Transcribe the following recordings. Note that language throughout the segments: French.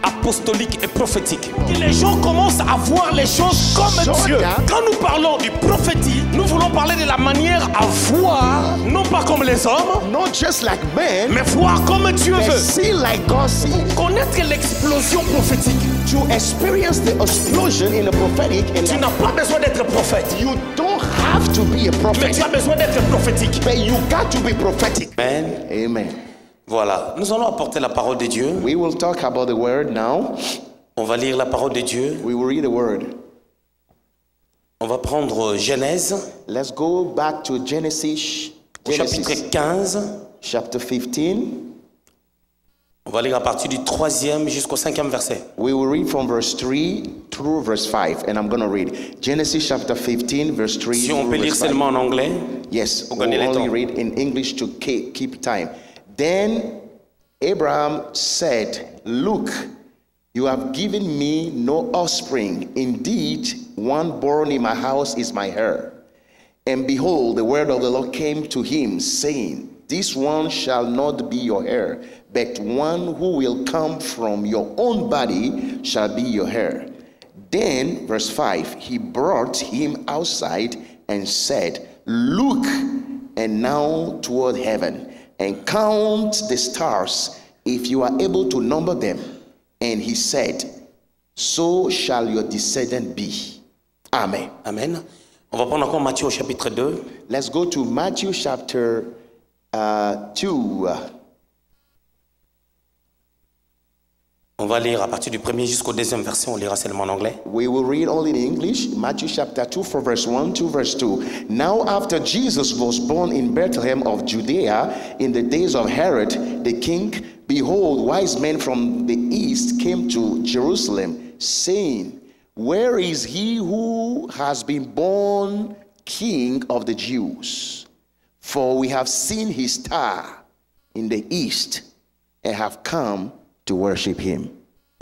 apostolique et prophétique. Que les gens commencent à voir les choses comme Dieu. Quand nous parlons du prophétique, nous voulons parler de la manière à voir, non pas comme les hommes, not just like men, mais voir comme Dieu veut. see like God sees. Connaître l'explosion prophétique. To experience the explosion in the prophetic, and Tu n'as pas besoin d'être prophète. you don't have to be a Mais prophet, tu as besoin d'être prophétique. but you got to be prophetic. Amen. Amen. Voilà, nous allons apporter la parole de Dieu. We will talk about the word now. On va lire la parole de Dieu. We will read the word. On va prendre Genèse, Let's go back to Genesis, au chapitre 15. chapter 15. On va lire à partir du 3e jusqu'au 5e verset. We will read from verse 3 through verse 5, and I'm going to read Genesis chapter 15, verse 3 Si on through peut lire verse 5. seulement en anglais. Yes, Pour we'll gagner le only temps. read in English to keep time. Then Abraham said, "Look, you have given me no offspring. Indeed, one born in my house is my heir." And behold, the word of the Lord came to him, saying, "This one shall not be your heir, but one who will come from your own body shall be your heir." Then, verse 5, he brought him outside and said, "Look, and now toward heaven, and count the stars, if you are able to number them." And he said, "So shall your descendant be." Amen. Amen. On va prendre encore Matthieu au chapitre 2. Let's go to Matthew chapter 2. On va lire à partir du 1er jusqu'au 2e verset. On lira seulement en anglais. We will read only in English. Matthew chapter 2 from verse 1 to verse 2. Now after Jesus was born in Bethlehem of Judea in the days of Herod the king, behold, wise men from the east came to Jerusalem, saying, "Where is he who has been born King of the Jews? For we have seen his star in the east and have come to worship him."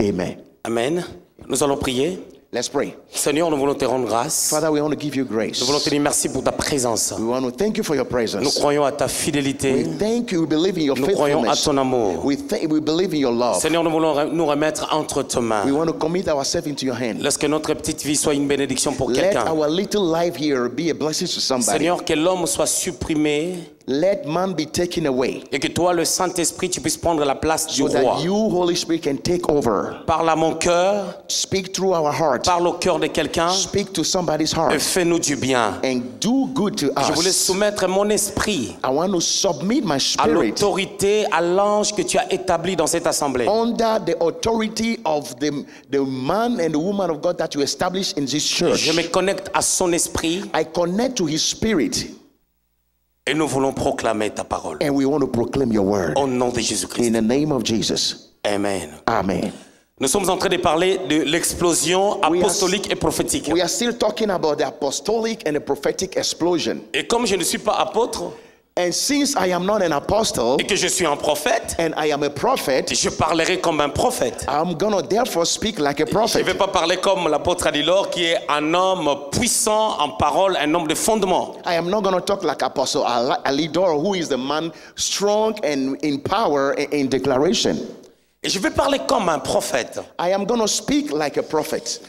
Amen. Amen. Nous allons prier. Let's pray. Seigneur, nous voulons te rendre grâce. Father, we want to give you grace. Nous voulons te dire merci pour ta présence. We want to thank you for your Nous presence. croyons à ta We fidélité. thank you. We believe in your Nous croyons à faithfulness. ton amour. We believe in your love. Seigneur, nous voulons nous remettre entre tes mains. We want to commit ourselves into your hand. Laisse que notre petite vie soit une bénédiction pour Let quelqu'un. our little life here be a blessing to somebody. Seigneur, que l'homme soit supprimé Let man be taken away et que toi, le Saint-Esprit, tu puisses prendre la place du so roi. that you, Holy Spirit, can take over. Parle à mon cœur, Speak through our heart. parle au cœur de quelqu'un Speak to somebody's et heart fais-nous du bien. and do good to Je voulais us. soumettre mon esprit I want to submit my à spirit l'autorité, à l'ange que tu as établi dans cette assemblée. under the authority of the man and the woman of God that you established in this church. Je me connecte à son esprit I connect to his spirit, et nous voulons proclamer ta parole. and we want to proclaim your word. Au nom de Jésus-Christ. In the name of Jesus. Amen. Amen. Nous sommes en train de parler de l'explosion apostolique et prophétique. We are still talking about the apostolic and the prophetic explosion. Et comme je ne suis pas apôtre And since I am not an apostle et que je suis un prophète, and I am a prophet, je parlerai comme un prophète. I'm going to therefore speak like a Je ne prophet. vais pas parler comme l'apôtre Adilor qui est un homme puissant en parole, un homme de fondement. I am not going to talk like Apostle Alidor, who is the man strong and in power in declaration. Et je vais parler comme un prophète. I am going to speak like a prophet.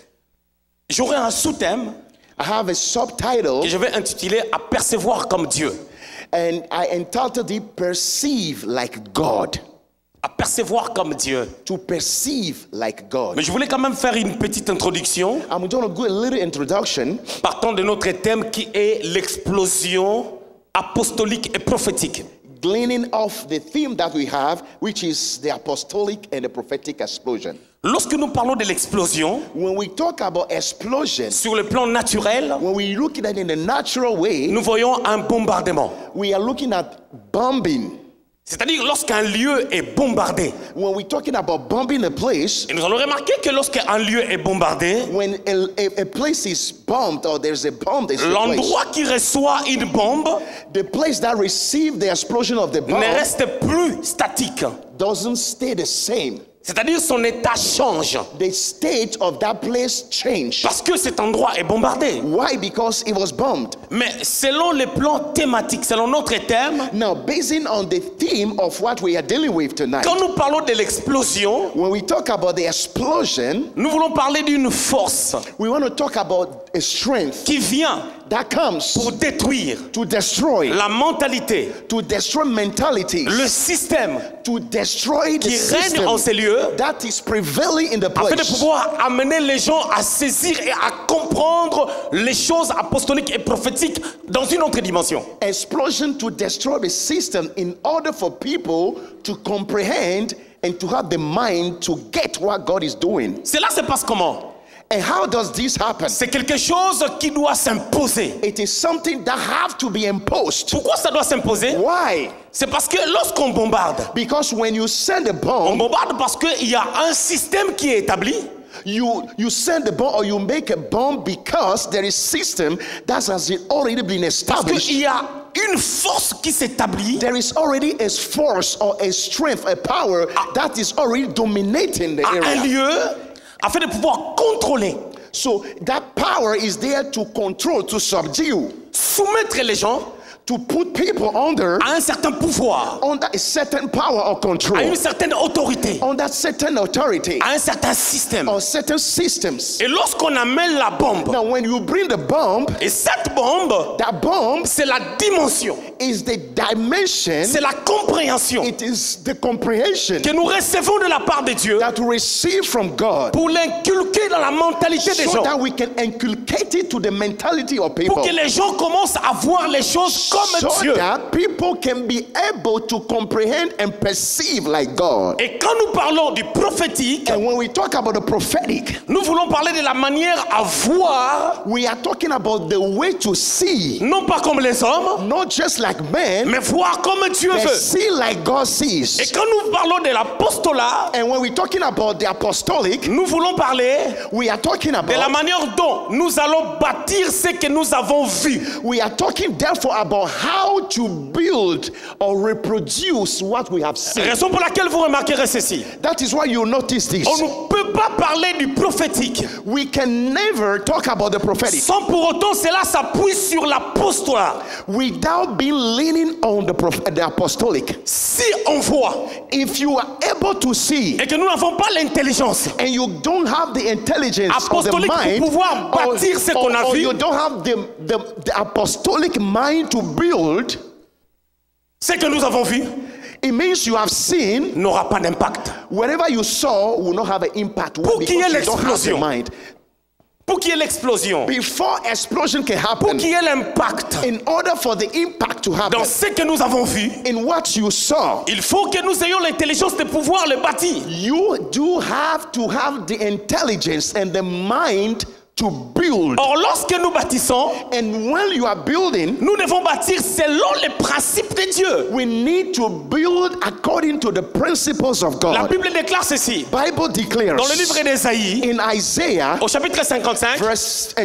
J'aurai un sous-thème I have a subtitle, que je vais intituler « Apercevoir comme Dieu and I entitled it Perceive Like God. ». Apercevoir comme Dieu. To perceive like God. Mais je voulais quand même faire une petite introduction I'm going to do a little introduction partant de notre thème qui est l'explosion apostolique et prophétique. gleaning off the theme that we have, which is the apostolic and the prophetic explosion. Lorsque nous parlons de l'explosion, When we talk about explosion, sur le plan naturel, when we look at it in a natural way, nous voyons un bombardement. we are looking at bombing. C'est-à-dire lorsqu'un lieu est bombardé. When we're talking about bombing a place, Et nous allons remarquer que lorsqu'un lieu est bombardé, when a place is bombed or there's a bomb, there's a place, l'endroit qui reçoit une bombe the place that received the explosion of the bomb ne reste plus statique. doesn't stay the same. C'est-à-dire son état change. The state of that place changed. Parce que cet endroit est bombardé. Why? Because it was bombed. Mais selon les plans thématiques, selon notre terme, Now, based on the theme of what we are dealing with tonight, quand nous parlons de l'explosion, when we talk about the explosion, nous voulons parler d'une force we want to talk about a strength qui vient that comes pour détruire to destroy, la mentalité, to destroy mentalities, le système to destroy the qui règne system en ces lieux, that is prevailing in the afin de place, pouvoir amener les gens à saisir et à comprendre les choses apostoliques et prophétiques dans une autre dimension. explosion to destroy the system in order for people to comprehend and to have the mind to get what God is doing. Cela se passe comment? And how does this happen? C'est quelque chose qui doit s'imposer. It is something that have to be imposed. Pourquoi ça doit s'imposer? Why? C'est parce que lorsqu'on bombarde, Because when you send a on bomb, bombarde parce qu'il y a un système qui est établi. you send a bomb or you make a bomb because there is system that has already been Parce established. qu'il y a une force qui s'établit There is already a force or a strength, a power that is already dominating the à un area. lieu afin de pouvoir contrôler, So that power is there to control, to subdue, soumettre les gens to put people under à un certain pouvoir, a certain power or à control, une certaine autorité, under certain authority à un certain système. or certain systems. Et lorsqu'on amène la bombe, Now, when you bring the bomb, et cette bombe, that bomb c'est la dimension, is the dimension, c'est la compréhension it is the comprehension que nous recevons de la part de Dieu that we receive from God, pour l'inculquer dans la mentalité des so gens, that we can inculcate it to the mentality of people, pour que les gens commencent à voir les choses comme so Dieu. that people can be able to comprehend and perceive like God. Et quand nous parlons du prophétique, And when we talk about the prophetic, nous voulons parler de la manière à voir, we are talking about the way to see, non pas comme les hommes, not just like men, mais voir comme Dieu but veut. see like God Et sees. quand nous parlons de l'apostolat, And when we're talking about the apostolic, nous voulons parler we are talking de la about, manière dont nous allons bâtir ce que nous avons vu. we are talking therefore about how to build or reproduce what we have seen. Raison pour laquelle vous remarquerez ceci. That is why you notice this. On ne peut pas parler du prophétique We can never talk about the prophetic sans pour autant cela s'appuie sur l'apostolat. without being leaning on the apostolic. Si on voit If you are able to see et que nous n'avons pas l'intelligence and you don't have the intelligence of the apostolique mind, pour pouvoir bâtir ce qu'on a or vu, you don't have the apostolic mind to build, ce que nous avons vu it means you have seen, n'aura pas d'impact. whatever you saw will not have an impact. Why? Pour qu'il y ait Because you don't have the l'explosion. mind. Pour qu'il y ait l'explosion, Before explosion can pour happen, qu'il y ait l'impact in order for the impact to happen, dans ce que nous avons vu, in what you saw, il faut que nous ayons l'intelligence de pouvoir le bâtir. you do have to have the intelligence and the mind to build. Or, lorsque nous bâtissons, And when you are building, nous devons bâtir selon les principes de Dieu. we need to build according to the principles of La God. Bible déclare ceci. Bible declares Dans le livre d'Ésaïe, in Isaiah au chapitre 55,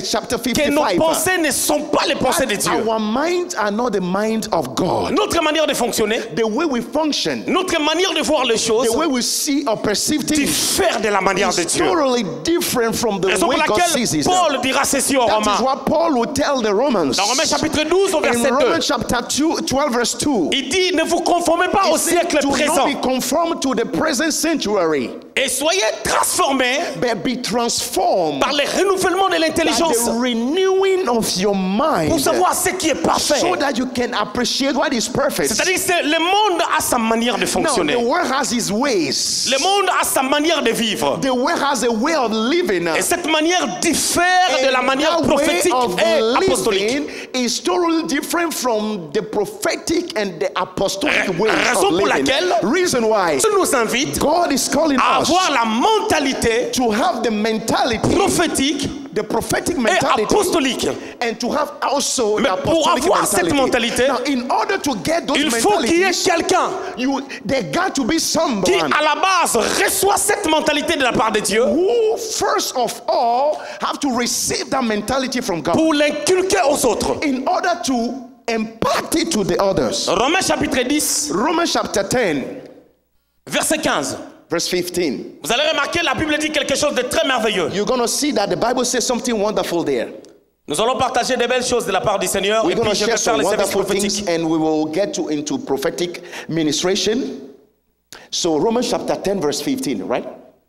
chapter que nos 55, pensées ne sont pas les pensées de that Dieu. our minds are not the mind of God. Notre manière de fonctionner, The way we function, notre manière de voir les choses, the way we see or perceive things diffère de la manière de is Dieu. totally different from the Raison way pour God laquelle sees it. Paul dira ceci aux That is Romains. what Paul will tell the Romans. Dans Romains chapitre 12 au In verset 2, Romans chapter 12 verse 2, il dit, ne vous conformez pas au it says, siècle do présent not be conformed to the present century, et soyez transformés but be transformed par le renouvellement de by l'intelligence the renewing of your mind, pour savoir ce qui est parfait. so that you can appreciate what is perfect. C'est-à-dire que le monde a sa manière de Now, fonctionner. the world has its ways. Le monde a sa manière de vivre. The world has a way of living. Et cette manière diffère de la And manière that way prophétique of et apostolique. living is totally different from the prophetic and the apostolic way Raison of pour living. laquelle Reason why Dieu nous invite God is calling à us avoir la mentalité to have the mentality, prophétique the prophetic et mentality, apostolique. and to have also Mais the pour apostolic avoir cette mentalité, Now, in order to get those il faut qu'il y ait mentalities, quelqu'un there got to be qui, someone à la base, reçoit cette mentalité de la part de Dieu who, first of all, have to receive that mentality from God pour l'inculquer aux autres. in order to impart it to the others. Romains chapitre 10, Romans chapter 10, verset 15. verse 15. Vous allez remarquer, la Bible dit quelque chose de très merveilleux. You're going to see that the Bible says something wonderful there. Nous allons partager de belles choses de la part du Seigneur. We're Et going puis to je vais share faire some les services wonderful things prophétiques. and we will get into prophetic ministration. So Romans chapter 10 verse 15, right?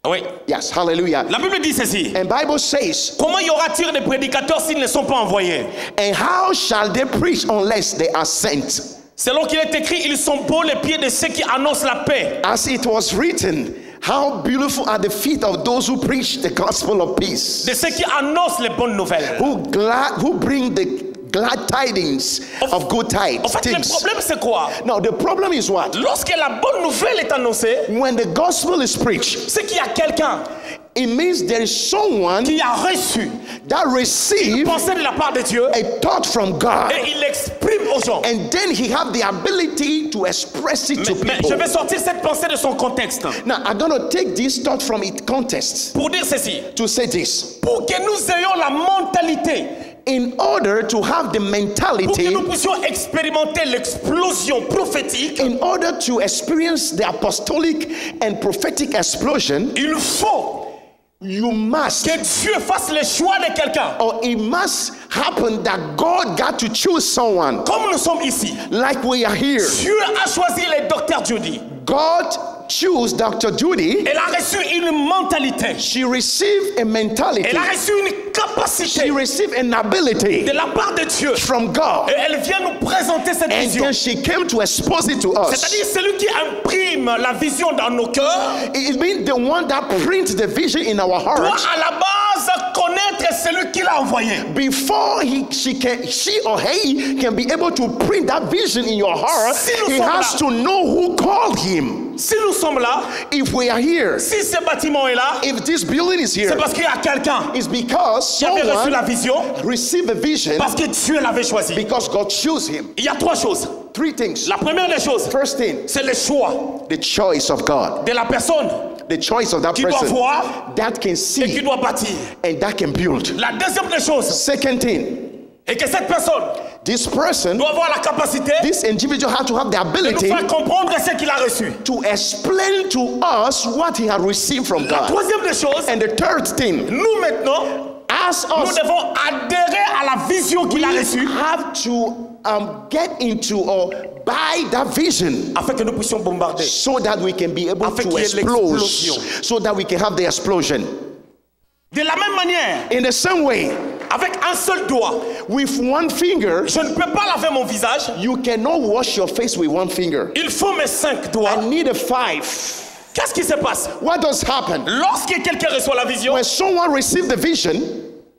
Oui. Yes, hallelujah. La Bible dit ceci. And Bible says, Comment y aura-t-il des prédicateurs s'ils ne sont pas envoyés? and how shall they preach unless they are sent? Selon qu'il est écrit, ils sont beaux les pieds de ceux qui annoncent la paix. As it was written, how beautiful are the feet of those who preach the gospel of peace, De ceux qui annoncent les bonnes nouvelles. who bring the glad tidings of good En fait, le tidings. problème c'est quoi? Now the problem is what? Lorsque la bonne nouvelle est annoncée, When the gospel is preached, c'est qu'il y a quelqu'un it means there is someone qui a reçu that une received pensée de la part de Dieu a thought from God, et il l'exprime aux gens. and then he have the ability to express it to Mais je people. vais sortir cette pensée de son contexte Now I'm going to take this thought from its context pour dire ceci. to say this. Pour que nous ayons la mentalité, In order to have the pour que mentality, nous puissions expérimenter l'explosion prophétique, in order to experience the apostolic and prophetic explosion, il faut you must, que Dieu fasse le choix de quelqu'un. or it must happen that God got to choose someone. Comme nous sommes ici, Like we are here, Dieu a choisi le docteur Judy. God chose Dr. Judy. Elle a reçu une mentalité. She received a mentality. Elle a reçu une She capacité received an ability de la part de Dieu. from God. Et elle vient nous présenter cette And vision. then she came to expose it to us. C'est-à-dire celui qui imprime la vision dans nos cœurs It means the one that prints the vision in our doit heart à la base connaître celui qui l'a envoyé. before she or he can be able to print that vision in your heart. Si nous He sommes has là. to know who called him. Si nous sommes là, If we are here, si ce bâtiment est là, if this building is here, c'est parce qu'il y a quelqu'un it's because qui avait reçu la someone vision received a vision parce que Dieu l'avait choisi. because God chose him. Il y a trois choses. Three things. La première des choses, First thing, c'est le choix the choice of God. de la personne The choice of that qui doit person voir that can et qui see doit bâtir. and that can build. La deuxième des choses, Second thing, est que cette personne this person, doit avoir la capacité this individual has to have the de nous ability faire comprendre ce qu'il a reçu. to explain to us what he had received from La God. troisième des choses, And the third thing, nous maintenant, as nous us, devons adhérer à la vision qu'il a we reçue have to get into or buy that vision afin que nous puissions bombarder. so that we can be able Afin to qu'il y ait explode, l'explosion. so that we can have the explosion. De la même manière, In the same way, avec un seul doigt, with one finger, je ne peux pas laver mon visage. you cannot wash your face with one finger. Il faut mes 5 doigts. I need a 5. Qu'est-ce qui se passe? What does happen? Lorsque quelqu'un reçoit la vision, When someone receives the vision,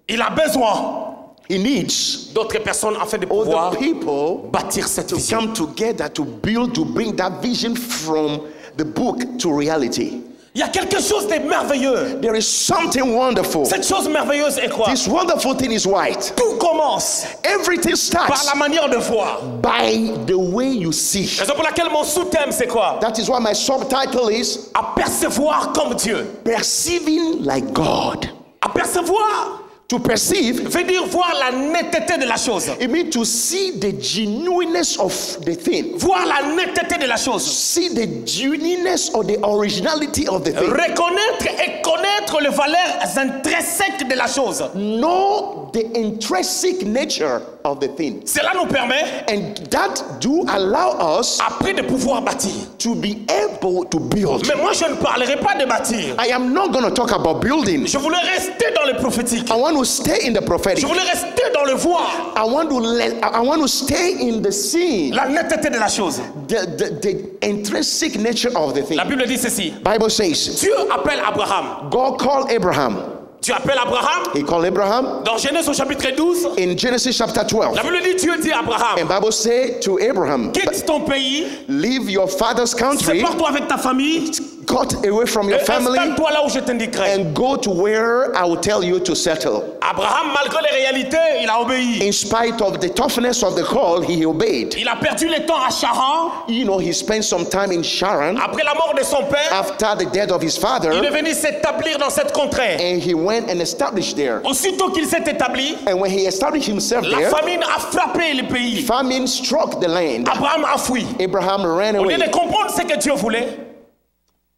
il a besoin he needs d'autres personnes afin de pouvoir other people bâtir cette to vision. come together to build, to bring that vision from the book to reality. Il y a quelque chose de merveilleux. There is something wonderful. Cette chose merveilleuse est quoi? This wonderful thing is white. Tout commence Everything par starts la manière de voir. by the way you see. Raison pour laquelle mon sous-thème c'est quoi? That is why my subtitle is Apercevoir comme Dieu. Perceiving like God. Apercevoir To perceive, veut dire voir la netteté de la chose. it means to see the genuineness of the thing. Voir la netteté de la chose. See the genuineness or the originality of the thing. Reconnaître et connaître les valeurs intrinsèques de la chose. Know the intrinsic nature of the thing. Cela nous permet And that do allow us après de pouvoir bâtir. to be able to build. Mais moi je ne parlerai pas de bâtir. I am not going to talk about building. Je voulais rester dans le prophétique. I want to stay in the prophetic. Je voulais rester dans le voir. I want to stay in the scene. La netteté de la chose. The intrinsic nature of the thing. La Bible dit ceci. Bible says Dieu appelle Abraham. God called Abraham. Dieu appelle Abraham. He called Abraham Dans Genèse au chapitre 12. in Genesis chapter 12. La Bible dit Dieu dit à Abraham. And Bible say to Abraham, Quitte ton pays. leave your father's country, Sépare-toi avec ta famille. cut away from your Et family, installe-toi là où je t'indiquerai. and go to where I will tell you to settle. Abraham, malgré les réalités, il a obéi. In spite of the toughness of the call, he obeyed. Il a perdu le temps à Charan. You know, he spent some time in Sharon Après la mort de son père, after the death of his il father, est venu s'établir dans cette contrée. and he went and established there. Aussitôt qu'il s'est établi, And when he established himself la there, famine a frappé le pays. famine struck the land. Abraham a fui. Abraham ran Au lieu away. de comprendre ce que Dieu voulait,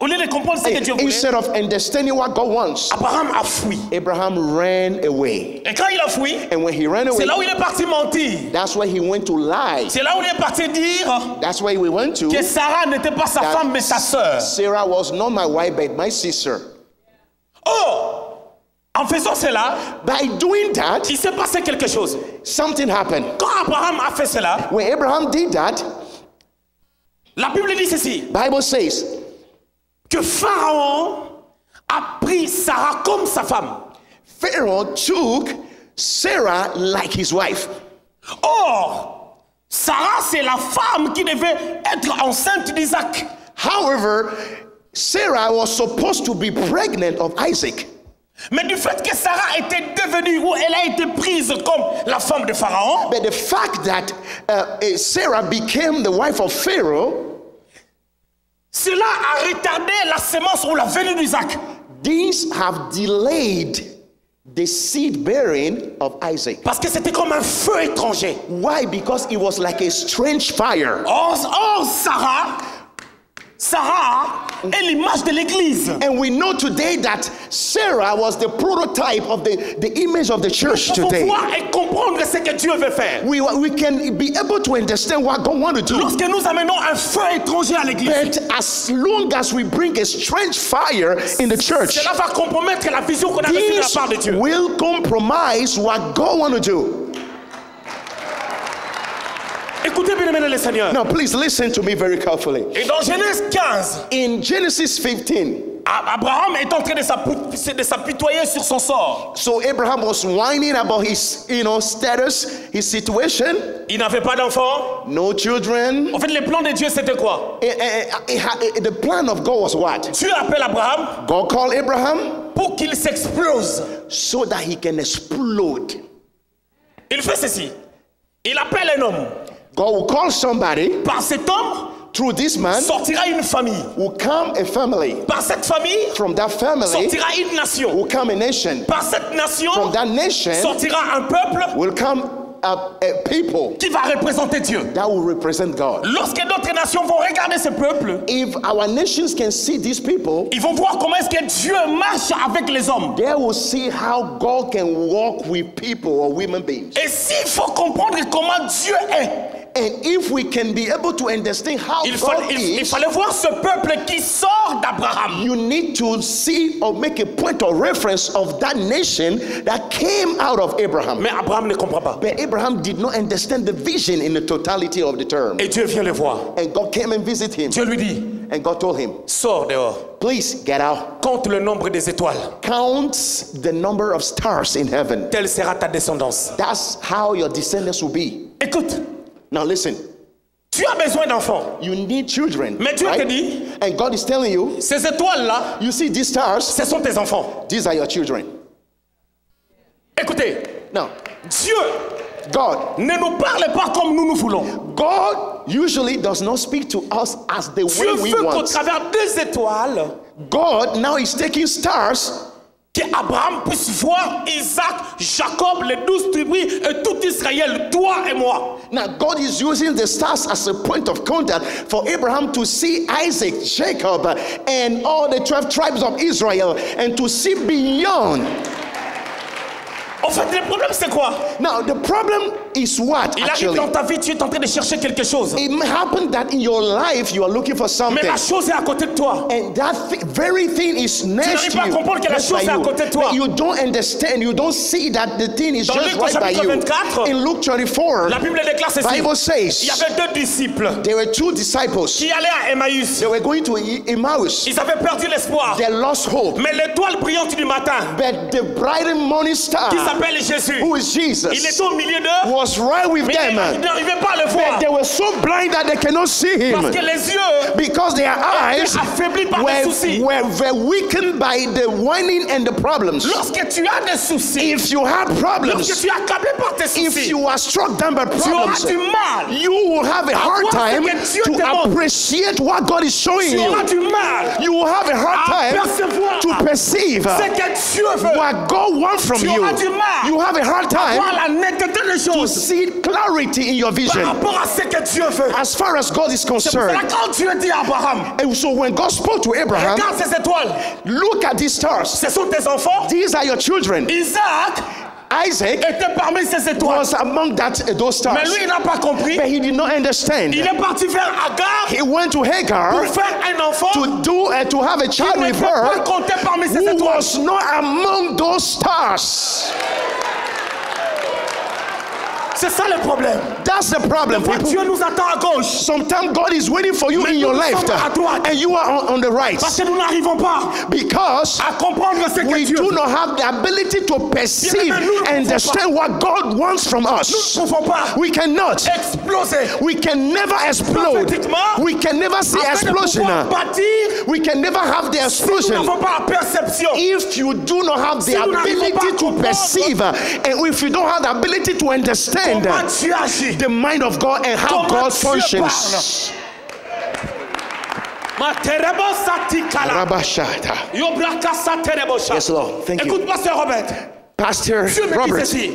Au lieu de comprendre ce que Dieu voulait, instead of understanding what God wants, Abraham a fui. Abraham ran away. Et quand il a fui, And when he ran c'est away, là où il est parti mentir. that's where he went to lie. C'est là où il est parti dire That's where we went to. que Sarah n'était pas sa femme mais sa sœur. Sarah was not my wife, but my sister. Oh, en faisant cela, By doing that, il s'est passé quelque chose. something happened. Quand Abraham a fait cela, When Abraham did that, la Bible dit ceci, Bible says que Pharaon a pris Sarah comme sa femme. Pharaoh took Sarah like his wife. Or, Sarah, c'est la femme qui devait être enceinte d'Isaac. However, Sarah was supposed to be pregnant of Isaac. Mais du fait que Sarah était devenue, ou elle a été prise comme la femme de Pharaon, But the fact that Sarah became the wife of Pharaoh, cela a retardé la sémence ou la venue d'Isaac. these have delayed the seed bearing of Isaac. Parce que c'était comme un feu étranger. Why? Because it was like a strange fire. Or Sarah est l'image de l'église. And we know today that Sarah was the prototype of the image of the church Il faut today. voir et comprendre ce que Dieu veut faire. We can be able to understand what God wants to do. Lorsque nous amenons un feu étranger à l'église, But as long as we bring a strange fire in the church, cela va compromettre la vision qu'on a reçue de la this part de Dieu. will compromise what God wants to do. Écoutez bien maintenant le Seigneur. Now, please listen to me very carefully. Et dans Genèse 15, In Genesis 15, Abraham est en train de s'apitoyer sur son sort. so Abraham was whining about his, status, his situation, Il n'avait pas d'enfant. no children. En fait, le plan de Dieu, c'était quoi? The plan of God was what? Dieu appelle Abraham God called Abraham pour qu'il s'explose. so that he can explode. Il fait ceci. Il appelle un homme. God will call somebody. Par cet homme, Through this man sortira une famille. will come a family. Par cette famille, From that family sortira une nation. will come a nation. Par cette nation, From that nation sortira un peuple will come a people qui va représenter Dieu. that will represent God. Lorsque d'autres nations vont regarder ce peuple, If our nations can see these people, ils vont voir comment est-ce que Dieu marche avec les hommes. they will see how God can walk with people or women beings. Et s'il faut comprendre comment Dieu est, And if we can be able to understand how il God fallait is, voir ce peuple qui sort d'Abraham. you need to see or make a point of reference of that nation that came out of Abraham. Mais Abraham ne comprend pas. But Abraham did not understand the vision in the totality of the term. Et Dieu vient le voir. And God came and visited him. Dieu lui dit, And God told him, sors dehors. please get out. Compte le nombre des étoiles. Count the number of stars in heaven. Telle sera ta descendance. That's how your descendants will be. Écoute, Now listen, tu as besoin d'enfants. you need children. Mais Dieu te dit, And God is telling you, ces étoiles-là, you see these stars, ce sont tes enfants. these are your children. Écoutez, Now, Dieu God, ne nous parle pas comme nous voulons. God usually does not speak to us as the Dieu way we veut qu'au want. travers des étoiles, God now is taking stars qu'Abraham puisse voir Isaac, Jacob, les 12 tribus et tout Israël, toi et moi. Now, God is using the stars as a point of contact for Abraham to see Isaac, Jacob, and all the 12 tribes of Israel and to see beyond. En fait, le problème c'est quoi? Now, the problem is what, Il arrive actually? dans ta vie, tu es en train de chercher quelque chose. It may happen that in your life you are looking for Mais something. la chose est à côté de toi. And that very thing is next n'arrives to pas à you. comprendre que la next chose by est à you. côté de toi. But you don't understand, you don't see that the thing is Dans just Luc, right by chapitre you. 24, In Luke 24, La Bible déclare ceci. Bible Il y says avait deux disciples there were two disciples. qui allaient à Emmaüs. They were going to Emmaus. Ils avaient perdu l'espoir. They lost hope. Mais l'étoile brillante du matin, But the bright and morning star, qui s'appelle Jésus, who is il Jesus, était au milieu d'eux, was right with mais them. ils n'arrivaient pas à le But voir. they were so blind that they cannot see him. Parce que les yeux Because their eyes affaiblis par les soucis. were weakened by the whining and the problems. Lorsque tu as des soucis, If you have lorsque problems, tu es accablé par tes if soucis, you are struck down by tu auras problems, du mal. you will have a hard voir ce time que Dieu te to montre. appreciate what God is showing Tu auras you. du mal You will have a hard à time percevoir to perceive ce que Dieu veut. what God wants from Tu you. auras du mal You have a hard à voir time la netteté des to choses see clarity in your par vision rapport à ce que Dieu veut. as far as God is C'est pour concerned. cela quand Dieu dit à Abraham, And so when God spoke to Abraham, regarde ces étoiles, look at these stars. ce sont tes enfants. These are your children. Isaac Isaac était parmi ces étoiles. was among those stars. Mais lui, il n'a pas compris. But he did not understand. Il est parti vers Agar He went to Hagar pour faire un enfant to have a child qui ne with peut pas her compter parmi ces who étoiles. was not among those stars. C'est ça le problème. That's the problem, Quand people. Dieu nous attend à gauche, Sometimes God is waiting for you Mais in your nous left, sommes à droite. and you are on the right, parce que nous n'arrivons pas because à comprendre ce que we Dieu do veut. not have the ability to perceive Bien, mais nous ne and pouvons understand what God wants from us. Nous ne pouvons pas We cannot. exploser. We can never explode. Prophétiquement, We can never see Afin de explosion. pouvoir bâtir, We can never have the si nous explosion n'avons pas la perception. if you do not have the Si nous n'arrivons ability pas à to comprendre perceive, and if you don't have the ability to understand Comment Dieu agit. the mind of God and how Comment God Dieu functions. Rabashata. Yes, Lord. Thank you. Écoute, Pasteur Robert. Pastor Dieu me dit Robert, ceci.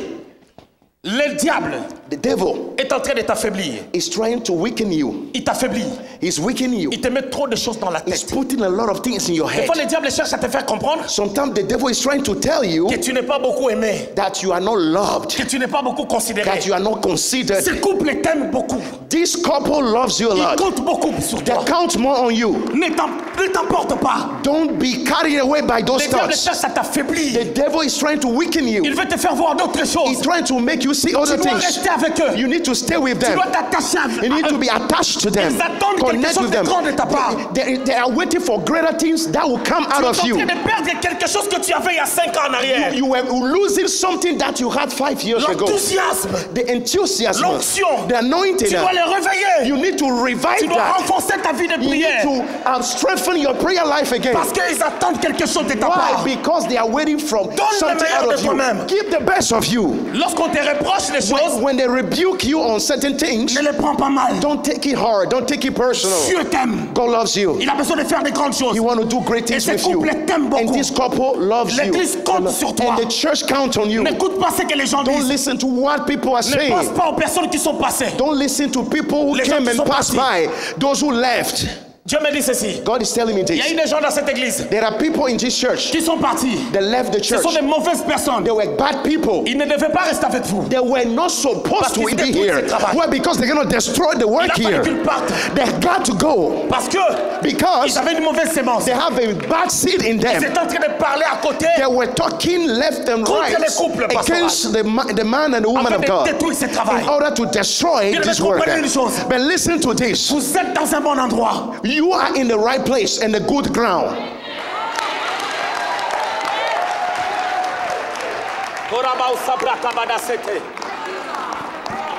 Le diable the devil est en train de t'affaiblir. is trying to weaken you. Il t'affaiblit. He's weakening you. Il te met trop de choses dans la He's tête. putting a lot of things in your Des head. fois, le diable cherche à te faire comprendre Sometimes the devil is trying to tell you que tu n'es pas beaucoup aimé, that you are not loved, que tu n'es pas beaucoup considéré. that you are not considered. Ce couple t'aime beaucoup. This couple loves you a Il lot. compte beaucoup sur They toi. count more on you. Ne t'emporte pas. Don't be carried away by those Le diable thoughts. cherche à t'affaiblir. The devil is trying to weaken you. Il veut te faire voir d'autres He's choses. trying to make you see Tu other dois things. rester avec eux. You need to stay with Tu them. dois t'attacher You need à to eux. be attached to them. Ils attendent quelque Connect chose with de them. grand de ta part. They are waiting for greater things that will come out Tu of es en you. train de perdre quelque chose que tu avais il y a 5 ans en arrière. You were losing something that you had 5 years ago. L'enthousiasme, The enthusiasm, l'onction, the anointing. tu dois les réveiller. You need to revive Tu dois that. renforcer ta vie de You need prière. to strengthen your prayer life again. Parce qu'ils attendent quelque chose de ta Why? part. Because they are waiting from Donne le something meilleur out de of you. toi-même. Give the best of you. Lorsqu'on te reproche les choses, When they rebuke you on certain things, ne les prends pas mal. don't take it hard. Don't take it personal. Dieu t'aime. God loves you. Il a besoin de faire des grandes choses. He wants to do great Et things ce with you. couple t'aime And beaucoup. this couple loves you. L'église compte sur toi. And the church counts on you. N'écoute pas ce que les gens Don't disent. listen to what people are Ne saying. pense pas aux personnes qui sont passées. Don't listen to people who Les gens came qui and sont passed partis. by, those who left. Dieu me dit ceci. God is telling me Il y a eu this. des gens dans cette église There are people in this church qui sont partis. that left the Ce church. sont des mauvaises personnes. They were bad people. Ils ne devaient pas rester avec vous. They were not supposed Parce to qu'ils be détruisent here. le travail. Why? Because they're going to destroy the Il a work fallu here. qu'ils partent. They got to go Parce que because ils avaient une mauvaise sémence. they have a bad seed in Ils them. étaient en train de parler à côté They were talking left and Contre right les couples, against the man and the woman afin of de God détruire ce travail. in order to destroy Bien, this mais work. comprenez une chose. But listen to this. Vous êtes dans un bon endroit. You are in the right place and the good ground.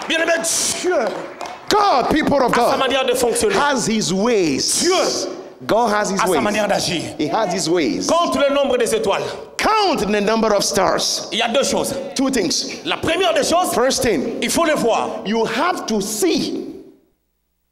Bien aimé, Dieu God, people of a sa God, manière de fonctionner. has his ways. Dieu God has his a sa ways. manière d'agir. He has his ways. Compte le nombre des étoiles. Count the number of stars. Il y a deux choses. Two things. La première des choses, First thing, il faut le voir. you have to see.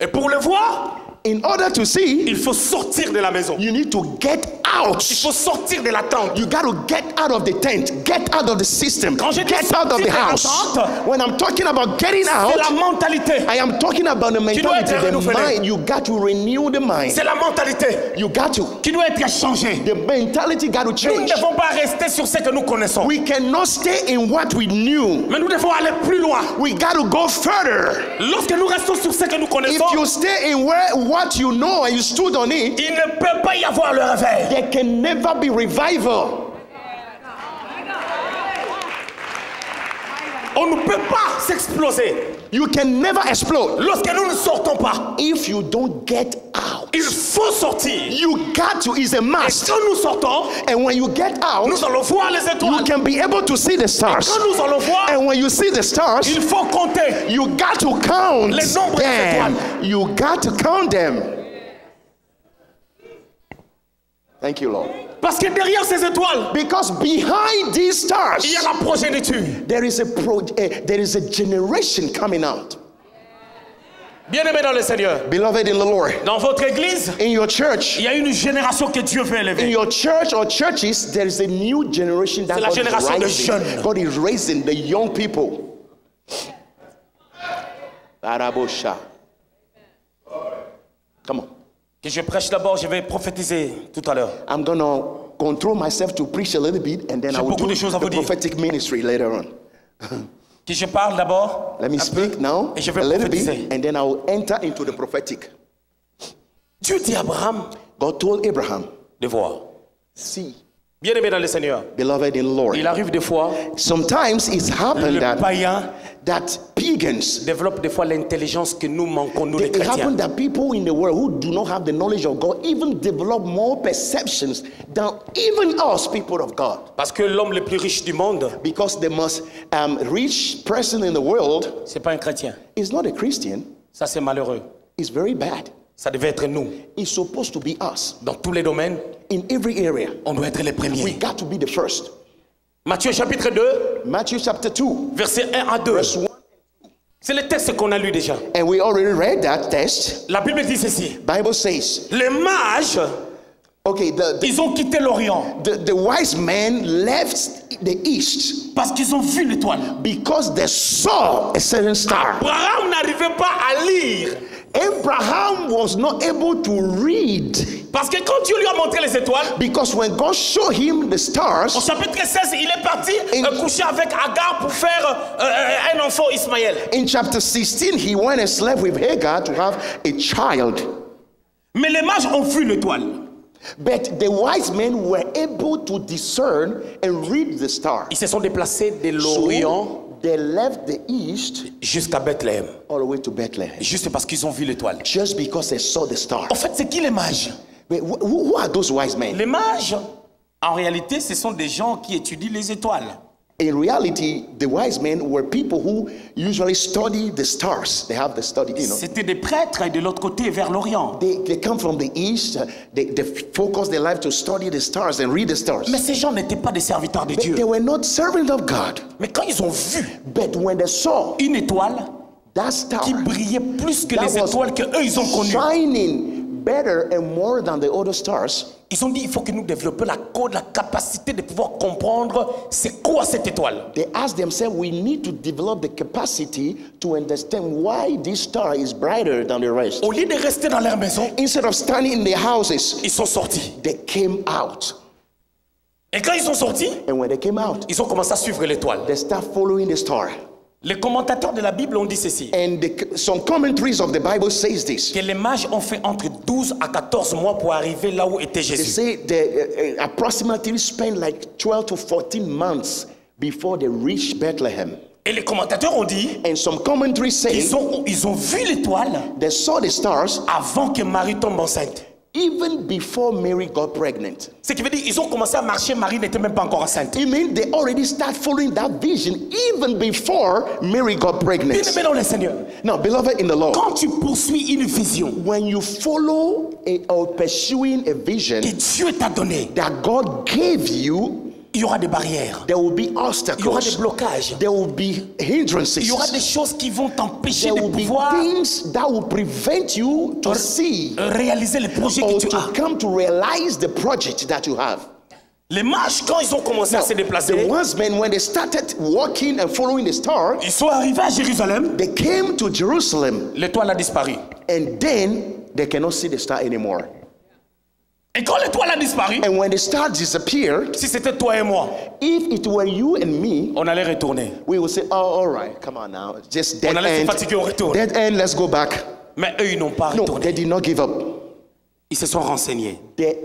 Et pour le voir, In order to see, il faut sortir de la maison. you need to get out. Il faut sortir de la tente. You got to get out of the tent, get out of the system, Quand je dis get out of sortir the de la house. tente, When I'm talking about getting C'est la out, mentalité. I am talking about the dois mentality, être the renouvelé. mind. You got to renew the mind. C'est la mentalité You got to. qui doit être changée. The mentality got to Nous ne change. devons pas rester sur ce que nous connaissons. We cannot stay in what we knew. Mais nous devons aller plus loin. We got to go further. Lorsque nous restons sur ce que nous If connaissons, you stay in what you know and you stood on it, il ne peut pas y avoir le réveil. there can never be revival. On ne peut pas s'exploser You can never explode lorsque nous ne sortons pas. if you don't get out. Il faut sortir. You got to, is a Et must. quand nous sortons, And when you get out, nous allons voir les you étoiles. can be able to see the stars. Quand nous allons voir, And when you see the stars, il faut compter. you got to count Les nombres des them. étoiles. You got to count them. Thank you, Lord. Parce que derrière ces étoiles, Because behind these stars, il y a la progéniture. there is a generation coming out. Bien-aimés dans le Seigneur, beloved in the Lord, dans votre église, in your church, il y a une génération que Dieu veut in élever. your church or churches, there is a new generation that C'est la God is génération de rising. jeunes. God is raising the young people. Arabosha. Come on. Que je prêche d'abord, je vais prophétiser tout à l'heure. I'm going to control myself to preach a little bit, and then J'ai I will beaucoup do de choses à the vous dire. prophetic ministry later on. Que je parle d'abord, Let me speak now et je a vais little prophétiser. bit, and then I will enter into the prophetic. Dieu dit à Abraham God told Abraham, de voir. see, Bien-aimé dans le Seigneur, beloved in the Lord. il arrive des fois, Sometimes it's happened le païen that pagans, développe des fois l'intelligence que nous manquons, nous les it chrétiens. happened that people in the world who do not have the knowledge of God even develop more perceptions than even us, people of God. Parce que l'homme le plus riche du monde, Because the most rich person in the world c'est pas un chrétien. is not a Christian. Ça, c'est malheureux. It's very bad. Ça devait être nous. It's supposed to be us. Dans tous les domaines, In every area, on doit être les we premiers. got to be the first. Matthieu chapitre 2, Matthew chapter 2, verset 1 à 2. verse 1. C'est le texte qu'on a lu déjà. And we already read that text. La Bible dit ceci. Bible says, Les mages, okay, ils ont quitté l'Orient the wise men left the east parce qu'ils ont vu l'étoile. because they saw a certain star. Abraham n'arrivait pas à lire. Abraham was not able to read Parce que quand Dieu lui a montré les étoiles, because when God showed him the au stars, chapitre 16, il est parti coucher avec Agar pour faire un enfant Ismaël. in chapter 16, he went and slept with Hagar to have a child. Mais les mages ont vu l'étoile. But the wise men were able to discern and read the star. Ils se sont déplacés de l'Orient So they left the east jusqu'à Bethléem. all the way to Bethlehem Juste parce qu'ils ont vu l'étoile. just because they saw the star. En fait, c'est qui les mages? But who are those wise men? Les mages, en réalité, ce sont des gens qui étudient les étoiles. In reality, the wise men were people who usually study the stars. They have the study, you know. C'était des prêtres et de l'autre côté vers l'Orient. They come from the east. They focus their life to study the stars and read the stars. Mais ces gens n'étaient pas des serviteurs de But Dieu. they were not servants of God. Mais quand ils ont vu But when they saw une étoile that star qui brillait plus que that les was étoiles qu'eux, ils ont connues, shining better and more than the other stars, ils ont dit il faut que nous développions la capacité de pouvoir comprendre c'est quoi cette étoile. they asked themselves, we need to develop the capacity to understand why this star is brighter than the rest. Au lieu de rester dans leur maison, Instead of standing in their houses, ils sont sortis. they came out. Et quand ils sont sortis, And when they came out, ils ont commencé à suivre l'étoile. they start following the star. Les commentateurs de la Bible ont dit ceci, And some commentaries of the Bible says this. que les mages ont fait entre 12 à 14 mois pour arriver là où était They Jésus. say they approximately spent like 12 to 14 months before they reached Bethlehem. Et les commentateurs ont dit And some commentaries say ils ont vu l'étoile they saw the stars avant que Marie tombe enceinte. even before Mary got pregnant. Ce qui veut dire ils ont commencé à marcher, Marie n'était même pas encore enceinte. It means they already start following that vision even before Mary got pregnant. Bien-aimés dans le Seigneur, Now, beloved in the Lord, quand tu poursuis une vision when you follow or pursuing a vision que Dieu t'a donnée, that God gave you, il y aura des barrières, there will be il y aura des obstacles, blocages, there will be hindrances, il y aura des choses qui vont t'empêcher there de will be pouvoir things that will prevent you to see réaliser les projets or que tu to as. come to realize the project that you have. Les mages, quand ils ont commencé à se The déplacer, wise men, when they started walking and following the star, ils sont arrivés à Jérusalem, they came to Jerusalem, l'étoile a disparu. and then they cannot see the star anymore. Et quand l'étoile a disparu, And when the star disappeared, si c'était toi et moi, if it were you and me, on allait retourner. we would say, oh, all right, come on now, just dead On allait se end. fatiguer, on retourne. Dead end, let's go back. Mais eux, ils n'ont pas No, retourné. they did not give up. Ils se sont renseignés. They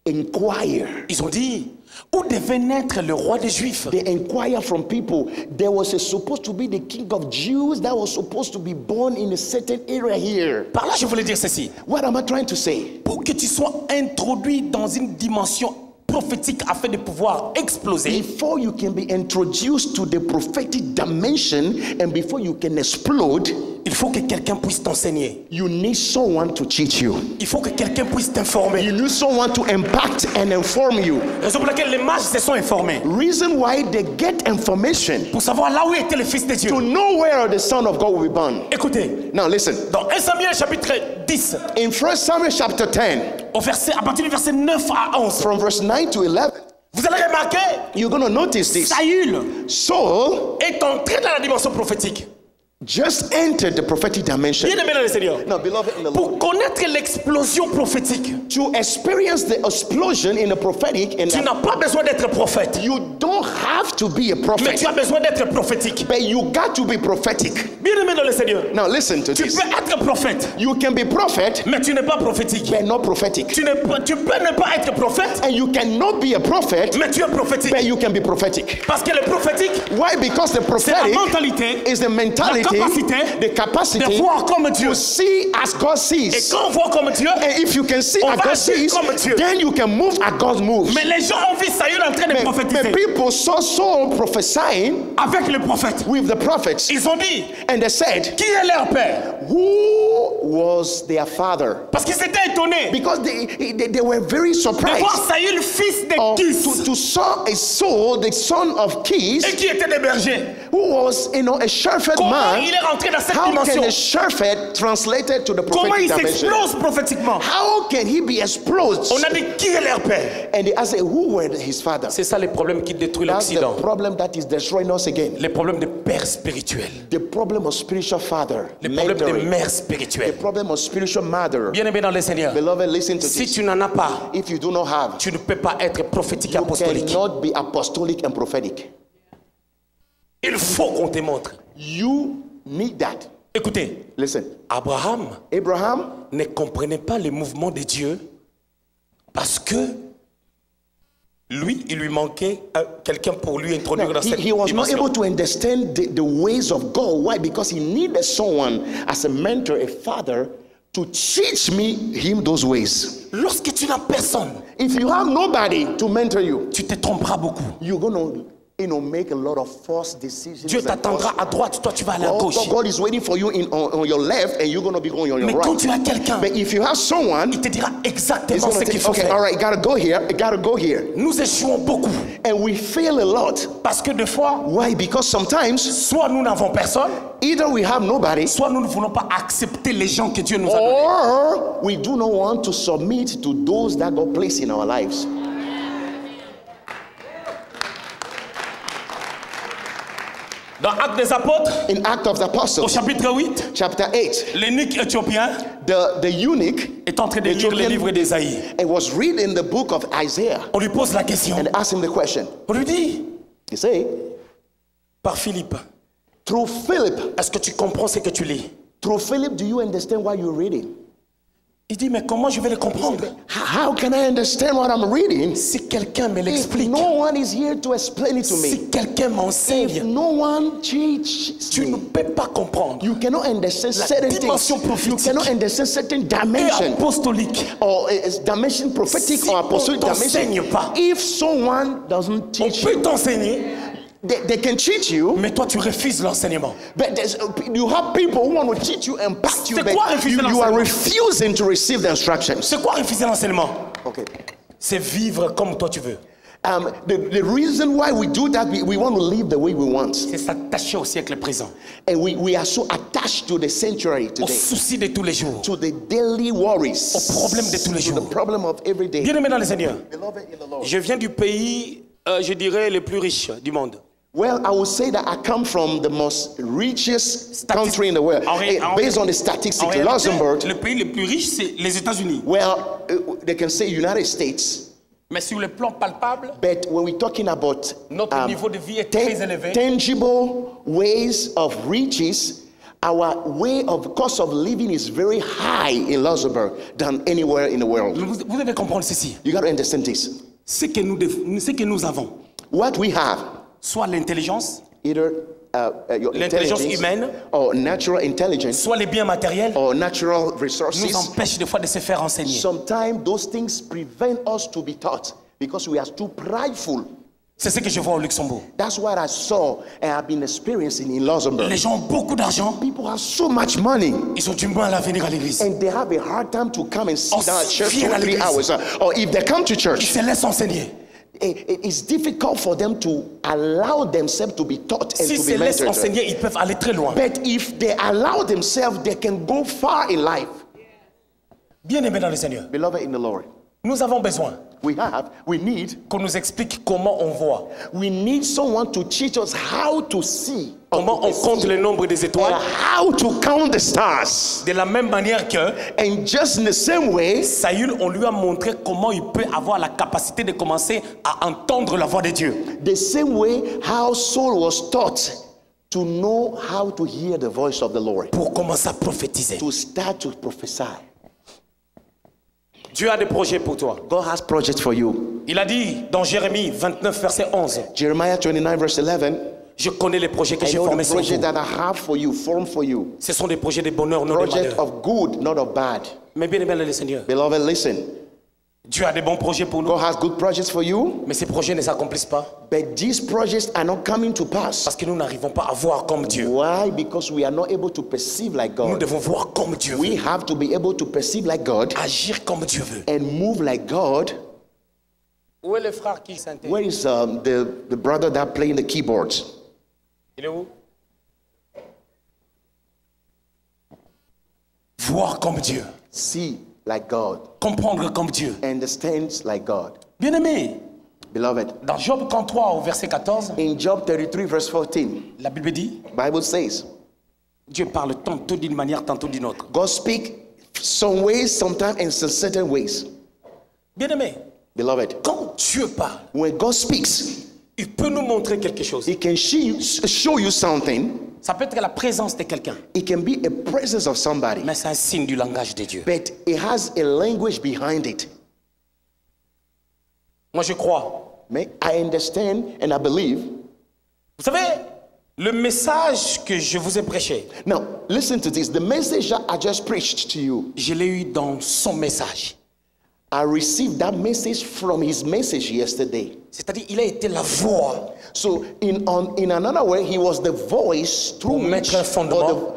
inquire. Ils ont dit, où devait naître le roi des Juifs? They inquire from people. There was supposed to be the king of Jews that was supposed to be born in a certain area here. Par là, je voulais dire ceci. What am I trying to say? Pour que tu sois introduit dans une dimension prophétique afin de pouvoir exploser, Before you can be introduced to the prophetic dimension and before you can explode, Il faut que quelqu'un puisse t'enseigner. You need someone to teach you. Il faut que quelqu'un puisse t'informer. You need someone to impact and inform you. Raison pour laquelle les mages se sont informés. Reason why they get information. Pour savoir là où était le Fils de Dieu. To know where the Son of God will be born. Écoutez. Now listen. Dans 1 Samuel chapitre 10. In 1 Samuel chapter 10. À partir du verset 9 à 11. From verse 9 to 11. Vous allez remarquer. You're going to notice this. Saul est entré dans la dimension prophétique. Just entered the prophetic dimension. Bien-aimé dans le Seigneur. Now, beloved in the Pour Lord, connaître l'explosion prophétique, to experience the explosion in the prophetic, tu n'as pas besoin d'être prophète. You don't have to be a prophet. Mais tu as besoin d'être prophétique. But you got to be prophetic. Bien-aimé dans le Seigneur. Now listen to tu this. Tu peux être prophète. You can be prophet, mais tu n'es pas prophétique. But not prophetic. Tu peux ne pas être prophète. And you cannot be a prophet, mais tu es prophétique. But you can be prophetic. Parce que le prophétique, why? Because the prophetic is the mentality, the capacity de voir comme Dieu. To see as God sees. Et quand on voit comme Dieu, and if you can see as God sees, then you can move as God moves. Mais les gens ont vu Saül en train de prophétiser. But people saw Saul prophesying avec le prophète. With the prophets. Ils ont dit, and they said, qui est leur père? Who was their father? Parce qu'ils étaient étonnés. Because they were very surprised. De voir Saül, fils de Kis. To saw a Saul, the son of Kis. Et qui était des bergers. Who was, a shepherd Comment man. il est rentré dans cette How dimension? can a shepherd translated to the prophetic dimension? Comment il s'explose prophétiquement? How can he be exploded? On a dit qui est leur père? And they asked, who were his father? C'est ça le problème qui détruit l'Occident. That's the problem that is destroying us again. Les problèmes de père spirituel. The problem of spiritual father. Les problèmes de mère spirituelle. The problem of spiritual mother. Bien aimé dans le Seigneur. Beloved, listen to si this. tu n'en as pas, if you do not have, tu ne peux pas être prophétique et apostolique. You cannot be apostolic and prophetic. Il faut qu'on te montre. You need that. Écoutez, listen. Abraham ne comprenait pas les mouvements de Dieu parce que il lui manquait quelqu'un pour lui introduire dans cette dimension. He was not able to understand the ways of God. Why? Because he needed someone as a mentor, a father, to teach him those ways. Lorsque tu n'as personne, if you have nobody to mentor you, tu te tromperas beaucoup. You're gonna make a lot of false decisions. Dieu t'attendra à droite, toi tu vas aller à gauche. God is waiting for you on your left, and you're going to be going on your right. Mais quand tu as quelqu'un, but if you have someone, il te dira exactement ce qu'il faut faire. All right, gotta go here. Nous échouons beaucoup. And we fail a lot. Parce que des fois, why? Because sometimes, soit nous n'avons personne, either we have nobody, soit nous ne voulons pas accepter les gens que Dieu nous a donnés. Or we do not want to submit to those that God placed in our lives. Dans Actes des Apôtres, in Acts of the Apostles, au chapitre 8, chapter 8, l'eunuque éthiopien the eunuch est en train de lire le livre d'Ésaïe. It was reading the book of Isaiah. On lui pose la question. And asked him the question. On lui dit, he say, par Philippe, through Philip, est-ce que tu comprends ce que tu lis? Through Philip, do you understand what you're reading? Il dit, mais comment je vais le comprendre? How can I understand what I'm reading? Si quelqu'un me l'explique. No one is here to explain it to me. Si quelqu'un m'enseigne. No one teaches tu ne peux pas comprendre. You cannot understand certain things. You cannot understand certain dimension. Apostolique. Or dimension prophetic or apostolic dimension. Pas. If someone doesn't teach on peut t'enseigner. They can teach you, mais toi tu refuses l'enseignement. But you have people who want to teach you and impact you, but you are refusing to receive the instructions. C'est quoi refuser l'enseignement? Okay. C'est vivre comme toi tu veux. The reason why we do that, we want to live the way we want. C'est s'attacher au siècle présent. And we are so attached to the sanctuary today. Aux soucis de tous les jours. To the daily worries. Aux problèmes de tous les jours. To the problem of every day. Bien-aimé dans le Seigneur. Je viens du pays, je dirais, le plus riche du monde. Well, I would say that I come from the most richest country in the world. Based on the statistics, Luxembourg. Le pays le plus riche, c'est les États-Unis. Well, they can say United States. Mais sur le plan palpable, but when we're talking about notre niveau de vie est très élevé. Tangible ways of riches, our way of cost of living is very high in Luxembourg than anywhere in the world. Vous devez comprendre ceci. You got to understand this. Ce que nous avons. What we have. Soit l'intelligence, either l'intelligence humaine, or natural intelligence, soit les biens matériels, or natural resources, nous empêchent des fois de se faire enseigner. Sometimes those things prevent us to be taught because we are too prideful. C'est ce que je vois au Luxembourg. That's what I saw and I've been experiencing in Luxembourg. Les gens ont beaucoup d'argent. People have so much money. Ils ont du mal à venir à l'église. And they have a hard time to come and sit down at church viennent à 2 or 3 l'église. hours. Or if they come to Ils church, se laissent enseigner. it's difficult for them to allow themselves to be taught and S'ils to se be laissent mentored. enseigner, ils peuvent aller très loin. But if they allow themselves, they can go far in life. Bien-aimés dans le Seigneur, Beloved in the Lord, nous avons besoin we need qu'on nous explique comment on voit, someone to teach us how to see, comment on compte le nombre des or étoiles. how to count the stars. De la même manière que And just in the same way, Saül, on lui a montré comment il peut avoir la capacité de commencer à entendre la voix de Dieu. the same way how Saul was taught to know how to hear the voice of the Lord, Pour commencer à prophétiser. to start to prophesy. Dieu a des projets pour toi. God has projects for you. Il a dit dans Jérémie 29, verset 11, Jeremiah 29 verse 11, je connais les projets que I j'ai know formés the sur vous. project that I have for you, formed for you. Ce sont des projets de bonheur, non de Project malheur. of good, not of bad. Mais bien aimé le Seigneur, Beloved, listen. Dieu a des bons projets pour nous, God has good projects for you, mais ces projets ne s'accomplissent pas but these projects are not coming to pass. parce que nous n'arrivons pas à voir comme Dieu. Why? Because we are not able to perceive like Nous God. devons voir comme Dieu We veut, have to be able to perceive like God agir comme Dieu veut. and move like God. Où est le frère qui s'intéresse? Where is the brother that playing the keyboards? Il est où? Voir comme Dieu, See like God. comprendre comme Dieu. Understands like God. Bien aimé, Beloved, dans Job 33 au verset 14, in Job 33 verse 14, la Bible dit, Bible says, Dieu parle tantôt d'une manière, tantôt d'une autre. God speak some ways, sometimes in some certain ways. Bien aimé, Beloved, quand Dieu parle, when God speaks, il peut nous montrer quelque chose. He can show you something. Ça peut être la présence de quelqu'un, It can be a presence of somebody, mais c'est un signe du langage de Dieu. but it has a language behind it. Moi, je crois. I understand and I believe. Vous savez, le message que je vous ai prêché, Now, listen to this. The message that I just preached to you, je l'ai eu dans son message. I received that message from his message yesterday. C'est-à-dire, il a été la voix So, in another way, he was the voice through Pour which, mettre un fondement.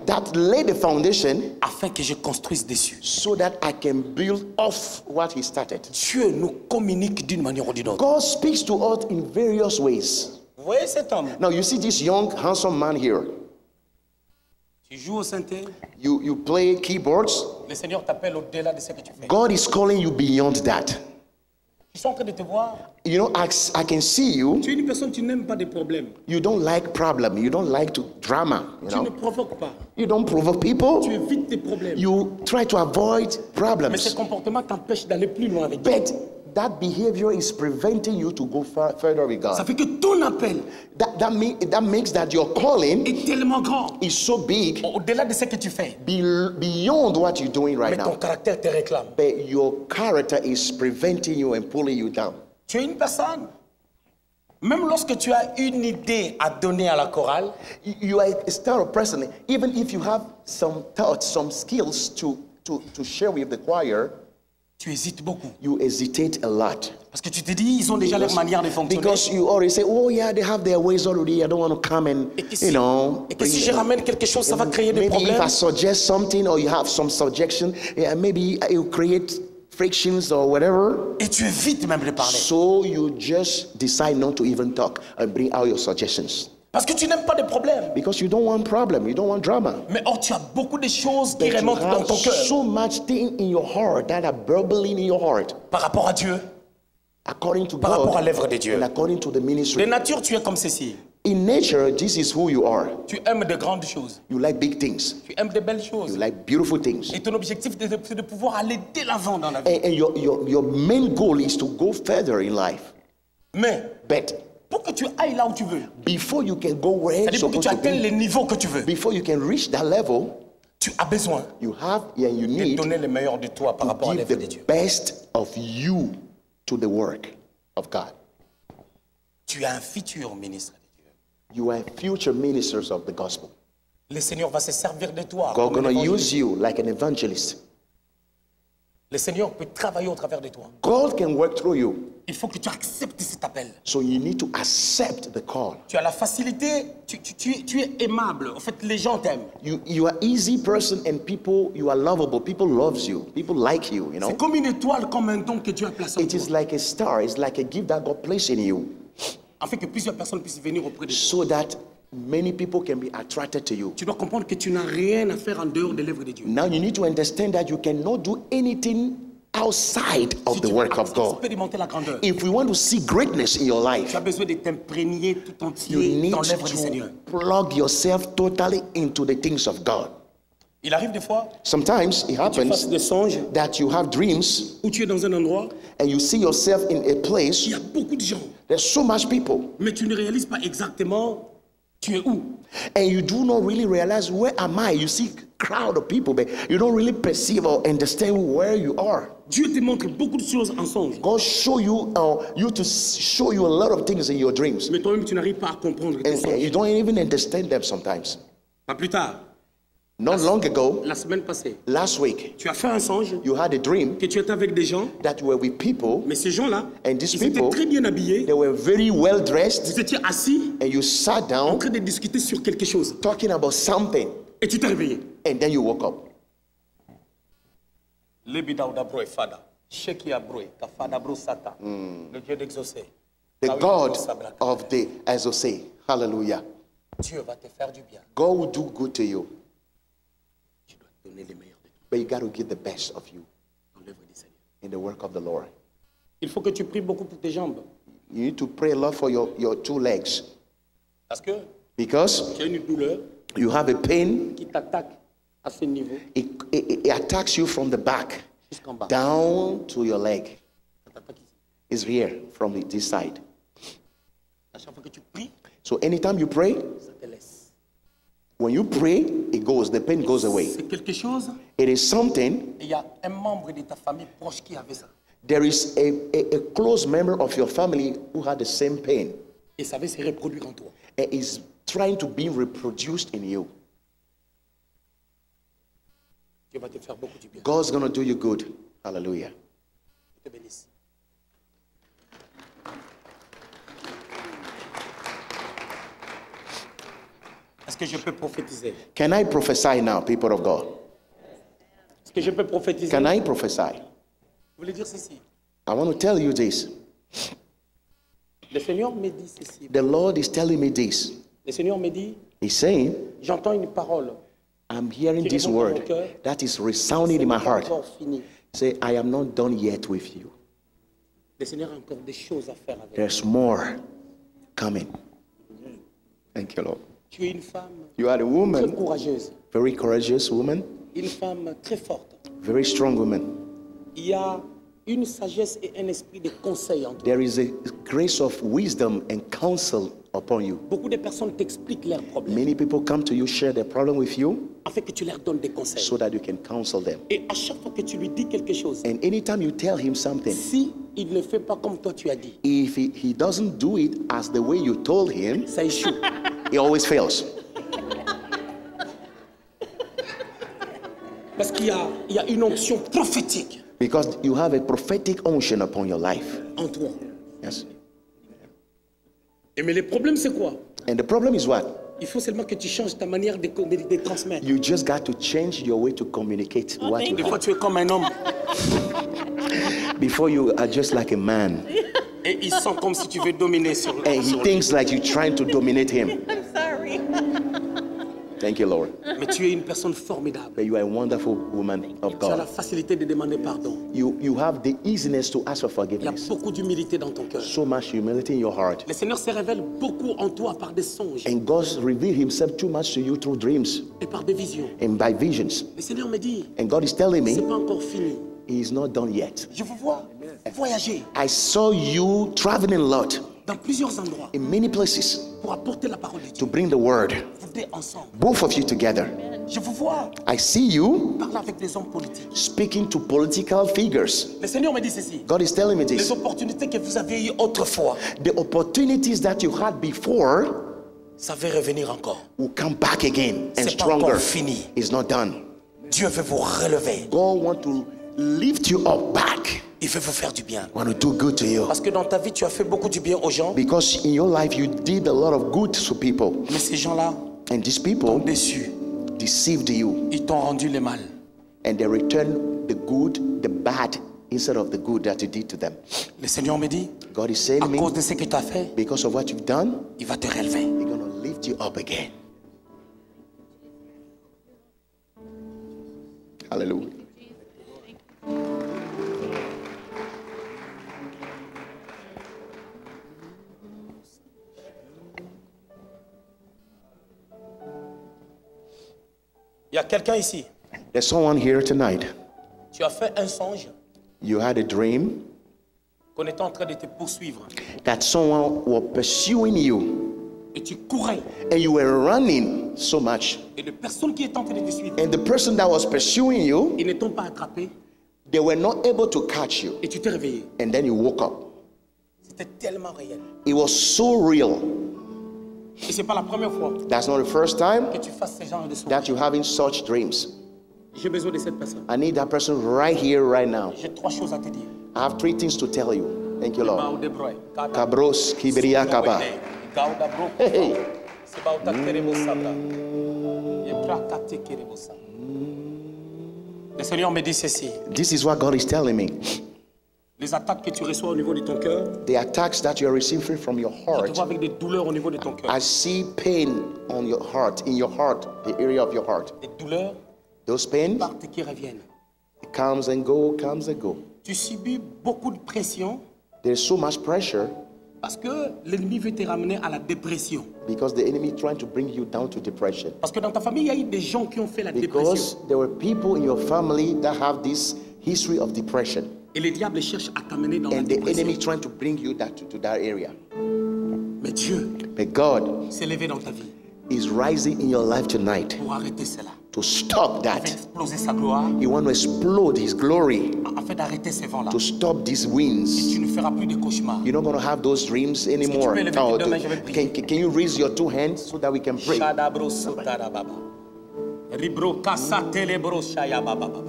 that laid the foundation afin que je construise dessus. so that I can build off what he started. Dieu nous communique d'une manière ou d'une autre. God speaks to us in various ways. Vous voyez cet homme? Now, you see this young, handsome man here. Tu joues au synthé, You play keyboards. le Seigneur t'appelle au-delà de ce que tu fais. God is calling you beyond that. Ils sont en train de te voir. You know, I can see you. Tu es une personne, tu n'aimes pas des problèmes. You don't like problem. You don't like drama. You Tu ne know, provoques pas. you don't provoke Tu people. évites tes problèmes. You try to avoid Mais ce problems. comportement t'empêche d'aller plus loin avec Dieu. But that behavior is preventing you to go further with Ça God. fait que ton appel That makes that your calling est tellement grand. is so big Au-delà de ce que tu fais. beyond what you're doing right Mais ton now. caractère te réclame. But your character is preventing you and pulling you down. Tu es une personne. Même lorsque tu as une idée à donner à la chorale, You are a style of person. Even if you have some thoughts, some skills to share with the choir, tu hésites beaucoup. you hesitate a lot. Parce que tu te dis, ils ont déjà leur manière de fonctionner. Because you already say, oh yeah, they have their ways already. I don't want to come and, Et que si, you know. et que si je ramène quelque chose, ça va créer des Maybe if problèmes. I suggest something or you have some suggestion, yeah, maybe it will create frictions or whatever. Et tu évites même de parler. So you just decide not to even talk and bring out your suggestions. Parce que tu n'aimes pas des problèmes. Because you don't want problem, you don't want drama. Mais or, tu as beaucoup de choses qui But you remontent dans have ton cœur so much thing in your heart that are burbling in your heart. par rapport à Dieu, According to par rapport à God l'œuvre de Dieu. and according to the De ministry. nature, tu es comme ceci. In nature, this is who you are. Tu aimes de grandes choses. You like big things. Tu aimes de belles You choses. like beautiful things. Et ton objectif, c'est de pouvoir aller de l'avant dans la vie. And your main goal is to go further in life. Mais But pour que tu ailles là où tu veux, before you can go where you're c'est-à-dire pour que tu supposed to atteignes be, les niveaux que tu veux, before you can reach that level, tu as besoin you have and you de need donner le meilleur de toi par rapport à to l'œuvre give de the Dieu. best of you to the work of God. Tu es un futur ministre de Dieu. You are future ministers of the gospel. Le Seigneur va se servir de toi. God comme un gonna évangéliste. use you like an evangelist. Le Seigneur peut travailler au travers de toi. God can work through you. Il faut que tu acceptes cet appel. So you need to accept the call. Tu as la facilité, tu es aimable. En fait, les gens t'aiment. You are easy person and people, you are lovable. People loves you. People like you, you know. C'est comme une étoile, comme un don que Dieu a placé en It is toi. like a star. It's like a gift that God placed in you. Afin que plusieurs personnes puissent venir auprès de toi. So that many people can be attracted to you. Tu dois comprendre que tu n'as rien à faire en dehors de l'œuvre de Dieu. Now you need to understand that you cannot do anything outside of Si the tu work veux of God. expérimenter la grandeur, If we want to see greatness in your life, tu as besoin de t'imprégner tout you entier need dans l'œuvre du Seigneur. to plug yourself totally into the things of God. Il arrive des fois Sometimes it que tu fasses happens des songes that you have dreams où tu es dans un endroit, and you see yourself in a place. il y a beaucoup de gens, There's so much people, mais tu ne réalises pas exactement tu es où. and you do not really realize where am I. You see crowd of people, but you don't really perceive or understand where you are. Dieu te montre beaucoup de choses en songe, God show you to show you a lot of things in your dreams, mais toi-même tu n'arrives pas à comprendre tes and songes. you don't even understand them sometimes. Pas plus tard, Not long ago, la semaine passée, last week, tu as fait un songe you had a dream que tu étais avec des gens, that you were with people, mais ces gens-là, and these ils étaient people, très bien habillés. they were very well dressed, Vous étiez assis and you sat en down train de discuter sur quelque chose talking about something, et tu t'es réveillé. and then you woke up. Le Dieu d'exaucer. The God of the Azose, hallelujah. Dieu va te faire du bien. God will do good to you, Tu dois donner le meilleur de toi but you got to give the best of you dans l'œuvre du Seigneur. in the work of the Lord. Il faut que tu pries beaucoup pour tes jambes. You need to pray a lot for your two legs, Parce que because tu as une douleur you have a pain. qui t'attaque à ce niveau It attacks you from the back jusqu'en bas. down to your leg. Ça t'attaque ici. It's here from this side. À chaque fois que tu pries, So anytime you pray, ça te laisse. when you pray, it goes. The pain goes away. C'est quelque chose. It is something. Et il y a un membre de ta famille proche qui avait ça. There is a close member of your family who had the same pain Et ça va se reproduire en toi. and is trying to be reproduced in you. Dieu va te faire beaucoup du bien. God's going to do you good. Hallelujah. Je te bénisse. Est-ce que je peux prophétiser? Can I prophesy now, people of God? Est-ce que je peux prophétiser? Can I prophesy? Je voulais dire ceci. I want to tell you this. Le Seigneur me dit ceci. The Lord is telling me this. Le Seigneur me dit, He's saying, j'entends une parole. I'm hearing this word that is resounding in my C'est pas heart. encore fini. Say, I am not done yet with you. Le Seigneur a encore des choses à faire avec. There's more coming. Thank you, Lord. Tu es une femme You are a très woman, courageuse, very courageous woman, une femme très forte. very strong woman. Il y a une sagesse et un esprit de conseil en toi. There is a grace of wisdom and counsel upon you. Beaucoup de personnes t'expliquent leurs problèmes Many people come to you, share their problem with you, afin que tu leur donnes des conseils. so that you can counsel them. Et à chaque fois que tu lui dis quelque chose, And anytime you tell him something, si il ne fait pas comme toi tu as dit, if he doesn't do it as the way you told him, ça échoue. he always fails. Parce qu'il y a une onction prophétique Because you have a prophetic unction upon your life. en toi. Yes. Et mais le problème c'est quoi? And the problem is what? Il faut seulement que tu changes ta manière de transmettre. You just got to change your way to communicate what you Des fois have. tu es comme un homme Before you are just like a man. et il sent comme si tu veux dominer sur And he lui. thinks like you're trying to dominate him. I'm sorry. Thank you, Lord. Mais tu es une personne formidable. But you are a wonderful woman of Tu as la God. facilité de demander pardon. You have the easiness to ask for Il y a forgiveness. beaucoup d'humilité dans ton cœur. So much humility in your heart. Le Seigneur se révèle beaucoup en toi par des songes And God revealed himself too much to you through dreams et par des visions. and by visions. Le Seigneur me dit, And God is telling c'est me pas encore fini. he is not done yet. Je vous vois voyager I saw you traveling a lot dans plusieurs endroits in many places pour apporter la parole de to Dieu. bring the word, Vous deux ensemble. both of you together. Je vous vois I see you parler avec des hommes politiques. speaking to political figures. Le Seigneur me dit ceci. God is telling me Les this. opportunités que vous aviez eues autrefois, The opportunities that you had before ça va revenir encore. will come back again and C'est pas encore stronger. fini. It's not done. Dieu veut vous relever. God want to lift you up back. Il veut vous faire du bien. Want to do good to you. Parce que dans ta vie, tu as fait beaucoup du bien aux gens. Because in your life, you did a lot of good to people. Mais ces gens-là And these t'ont people déçu. deceived you. Ils t'ont rendu les mal. And they returned the good, the bad, instead of the good that you did to them. Le Seigneur me dit, God is saying à to me, cause de ce que tu as fait, because of what you've done, il va te relever. He's going to lift you up again. Hallelujah. Il y a quelqu'un ici. There's someone here tonight. Tu as fait un songe You had a dream qu'on était en train de te poursuivre. that someone was pursuing you, Et tu courais. and you were running so much. Et les personnes qui étaient en train de te suivre, And the person that was pursuing you, ils ne t'ont pas attrapé. they were not able to catch you. Et tu t'es réveillé. And then you woke up. C'était tellement réel. It was so real. Et c'est pas la première fois That's not the first time que tu fasses ce genre de songe. that you're having such dreams. J'ai besoin de cette personne. I need that person right here, right now. J'ai 3 choses à te dire. I have 3 things to tell you. Thank you, Lord. Bao de broy. Kabros, Kibiria Kaba. Gauda bro. Hey. C'est bao ta kerebo sabra. Yebra kate kerebo sabra. Le Seigneur me dit ceci. This is what God is telling me. Les attaques que tu reçois au niveau de ton cœur, The attacks that you are receiving from your je te heart, vois avec des douleurs au niveau de ton cœur. I see pain on your heart, in your heart, the area of your heart. Des douleurs Those pains, partent et qui reviennent. it comes and go, comes and go. Tu subis beaucoup de pression There's so much pressure parce que l'ennemi veut te ramener à la dépression. because the enemy is trying to bring you down to depression. Parce que dans ta famille, il y a eu des gens qui ont fait la dépression. Because there were people in your family that have this history of depression. Et le diable cherche à t'amener dans la And the dépression. enemy is trying to bring you to that area. Mais Dieu But God s'est levé dans ta vie is rising in your life tonight pour arrêter cela. to stop Afin that. d'exploser sa gloire, He wants to explode his glory, afin d'arrêter ces vents-là. to stop these Et winds. tu ne feras plus de cauchemars. You're not going to have those dreams anymore. peux lever Oh, tes deux mains, je vais prier. can you raise your 2 hands so that we can pray? Shadabro sotarababa. Ribro kasatelebro shayabababa.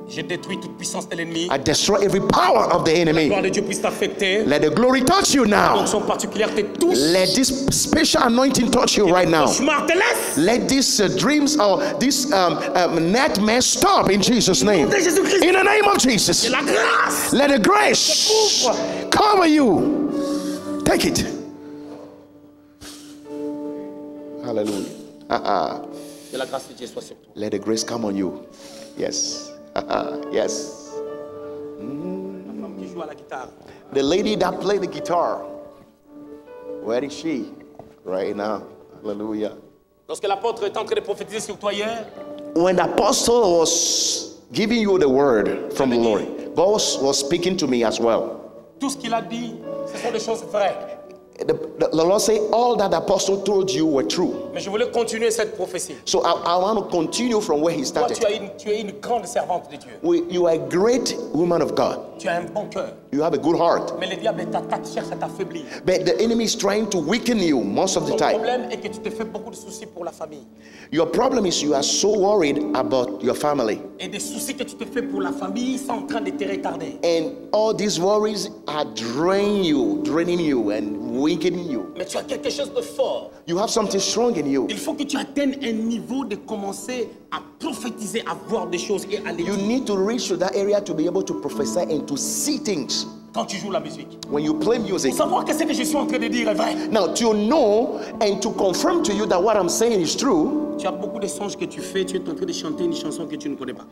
Je détruis toute puissance de l'ennemi. I destroy every power of the La enemy. gloire de Dieu puisse t'affecter. Let the glory touch you now. L'onction particulière te touche. Let this special anointing touch you right now. Cauchemar te laisse. Let these dreams or this nightmare stop in Jesus' name. De Jésus-Christ. In the name of Jesus. Et la grâce. Let the grace cover you. Take it. Hallelujah. Que la grâce de Dieu soit sur toi. Let the grace come on you. Yes. Yes. La femme qui joue à la guitare. The lady that played the guitar. Where is she? Right now. Hallelujah. Lorsque l'apôtre est en train de prophétiser sur toi hier, When the apostle was giving you the word from the Lord, God was speaking to me as well. tout ce qu'il a dit, ce sont des choses vraies. The Lord said all that the apostle told you were true. Mais je voulais continuer cette prophétie. So I want to continue from where he Toi, started. tu es une grande servante de Dieu. You are a great woman of God. Tu as un bon cœur. You have a good heart. Mais le diable t'attaque, cherche à t'affaiblir. But the enemy is trying to weaken you most of the Ton time. problème est que tu te fais beaucoup de soucis pour la famille. Your problem is you are so worried about your family. Et des soucis que tu te fais pour la famille sont en train de te retarder. And all these worries are draining you and weakening you. Mais tu as quelque chose de fort. You have something strong in you. Il faut que tu atteignes un niveau de commencer à prophétiser, à voir des choses et à les You dire. need to reach to that area to be able to prophesy and to see things. Quand tu joues la musique. When you play music. Pour savoir que ce que je suis en train de dire est vrai. Now, to know and to confirm to you that what I'm saying is true, Tu as beaucoup de songes que tu fais, tu es en train de chanter une chanson que tu ne connais pas.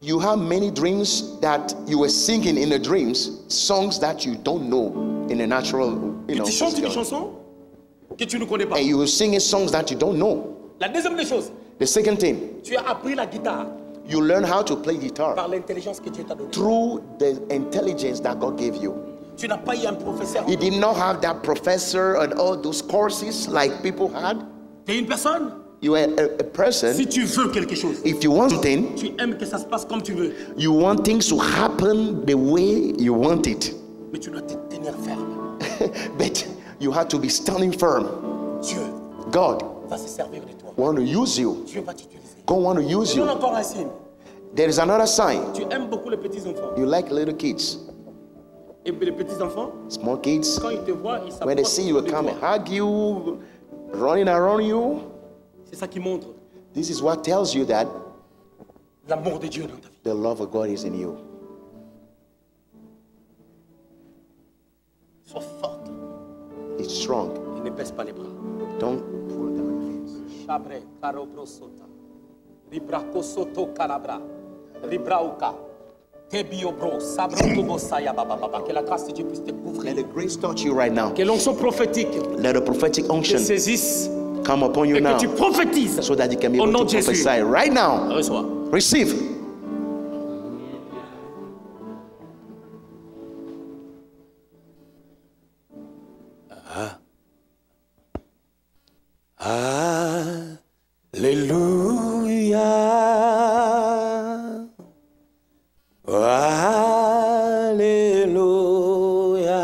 you have many dreams that you were singing in the dreams, songs that you don't know in the natural, you Et know. tu chantes une physical. chanson que tu ne connais pas. And you were singing songs that you don't know. La deuxième des choses, The second thing, tu as appris la guitare you learn how to play guitar par l'intelligence que Dieu t'a donnée. through the intelligence that God gave you. Tu n'as pas eu un professeur. You did not have that professor and all those courses like people had. Tu es une personne. You are a person. Si tu veux quelque chose, If you want something, tu aimes que ça se passe comme tu veux. you want things to happen the way you want it. Mais tu dois te tenir ferme. But you have to be standing firm. Dieu God va se servir de toi. want to use you. Dieu va t'utiliser. God want to use Je donne you. encore un signe. There is another sign. Tu aimes beaucoup les petits enfants. You like little kids. Et les petits enfants, Small kids. quand ils te voient, ils When they s'approchent see you de come toi. and hug you, running around you. C'est ça qui montre This is what tells you that l'amour de Dieu dans ta vie. the love of God is in you. Sois forte It's strong. et ne baisse pas les bras. Don't pull down your hands. Chabre, carobrosota. Libraco soto calabra. Librauca. Tebiobro. Sabrotobo saya baba baba. Que la grâce de Dieu puisse te Let couvrir. the grace touch you right now. Que l'onction prophétique Let the prophetic te unction saisisse come upon you et que now tu prophétises. so that you can be Au able nom to de Jésus. prophesy right now. Reçois. Receive. Alléluia. Alléluia.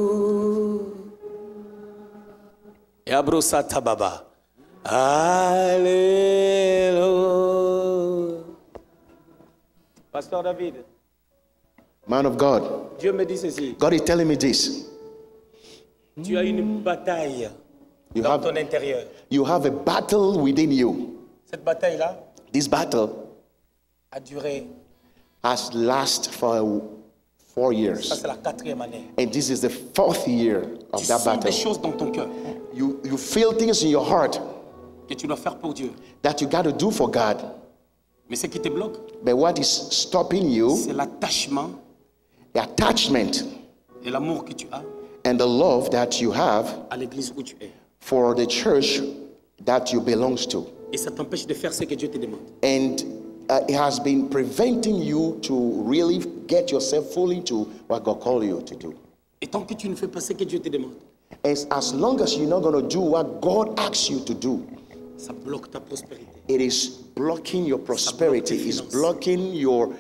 Alléluia. Yabrosa tababa. Alléluia. Pasteur David, Man of God, Dieu me dit ceci. God is telling me this. Tu as une bataille You dans have, ton intérieur. you have a battle within you. Cette bataille-là This battle a duré, has lasted for 4 ça years. c'est la 4e année. And this is the 4th year of Tu that sens des battle. choses dans ton cœur You feel things in your heart que tu dois faire pour Dieu. that you got to do for God. Mais ce qui te bloque, But what is stopping you, c'est l'attachement the attachment et l'amour que tu as and the love that you have à l'église où tu es. for the church that you belongs to. Et ça t'empêche de faire ce que Dieu te demande. And it has been preventing you to really get yourself fully to what God called you to do. Et tant que tu ne fais pas ce que Dieu te demande, As long as you're not going to do what God asks you to do, ça bloque ta prospérité. it is blocking your prosperity, it's finances. blocking your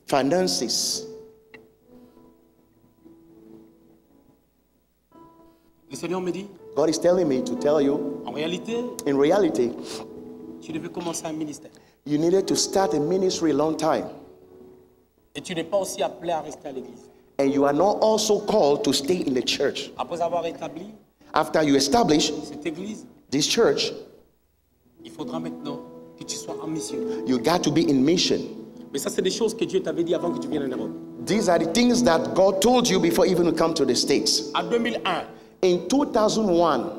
finances. Le Seigneur me dit, God is telling me to tell you, en réalité, in reality, tu devais commencer un ministère. you needed to start a ministry a long time. Et tu n'es pas aussi appelé à rester à l'église. And you are not also called to stay in the church. Après avoir établi After you establish cette église, this church, il faudra maintenant que tu sois en mission. you got to be in mission. Mais ça, c'est des choses que Dieu t'avait dit avant que tu viennes en Europe. These are the things that God told you before even you come to the States. En 2001, In 2001,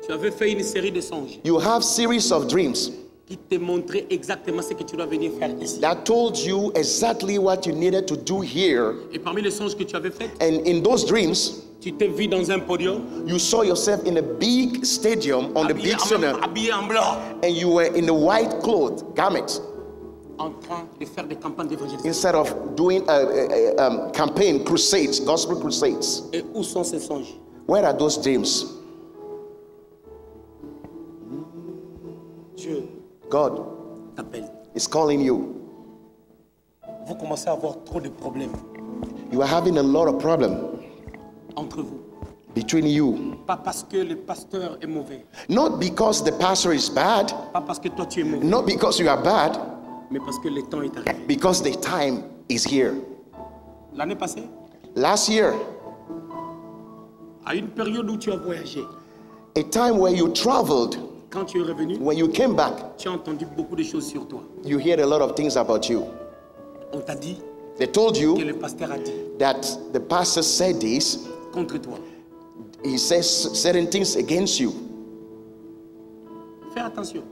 tu avais fait une série de songes you have series of dreams qui te montraient exactement ce que tu dois venir faire ici. that told you exactly what you needed to do here. Et parmi les songes que tu avais faits, And in those dreams, tu t'es vu dans un podium, you saw yourself in a big stadium on the big scenario, habillé en blanc, and you were in the white cloth garment en train de faire des campagnes d'évangélisation. instead of doing a campaign, crusades, gospel crusades. Et où sont ces songes? Where are those dreams? Dieu God t'appelle. is calling you. Vous commencez à avoir trop de problèmes You are having a lot of problems entre vous. between you. Pas parce que le pasteur est mauvais, Not because the pastor is bad, pas parce que toi tu es mauvais, not because you are bad, mais parce que le temps est arrivé. because the time is here. L'année passée, Last year, à une période où tu as voyagé, a time where you traveled, quand tu es revenu, when you came back, tu as entendu beaucoup de choses sur toi. you heard a lot of things about you. On t'a dit They told que you le pasteur a dit that the pastor said this, contre toi. he says certain things against you. Fais attention,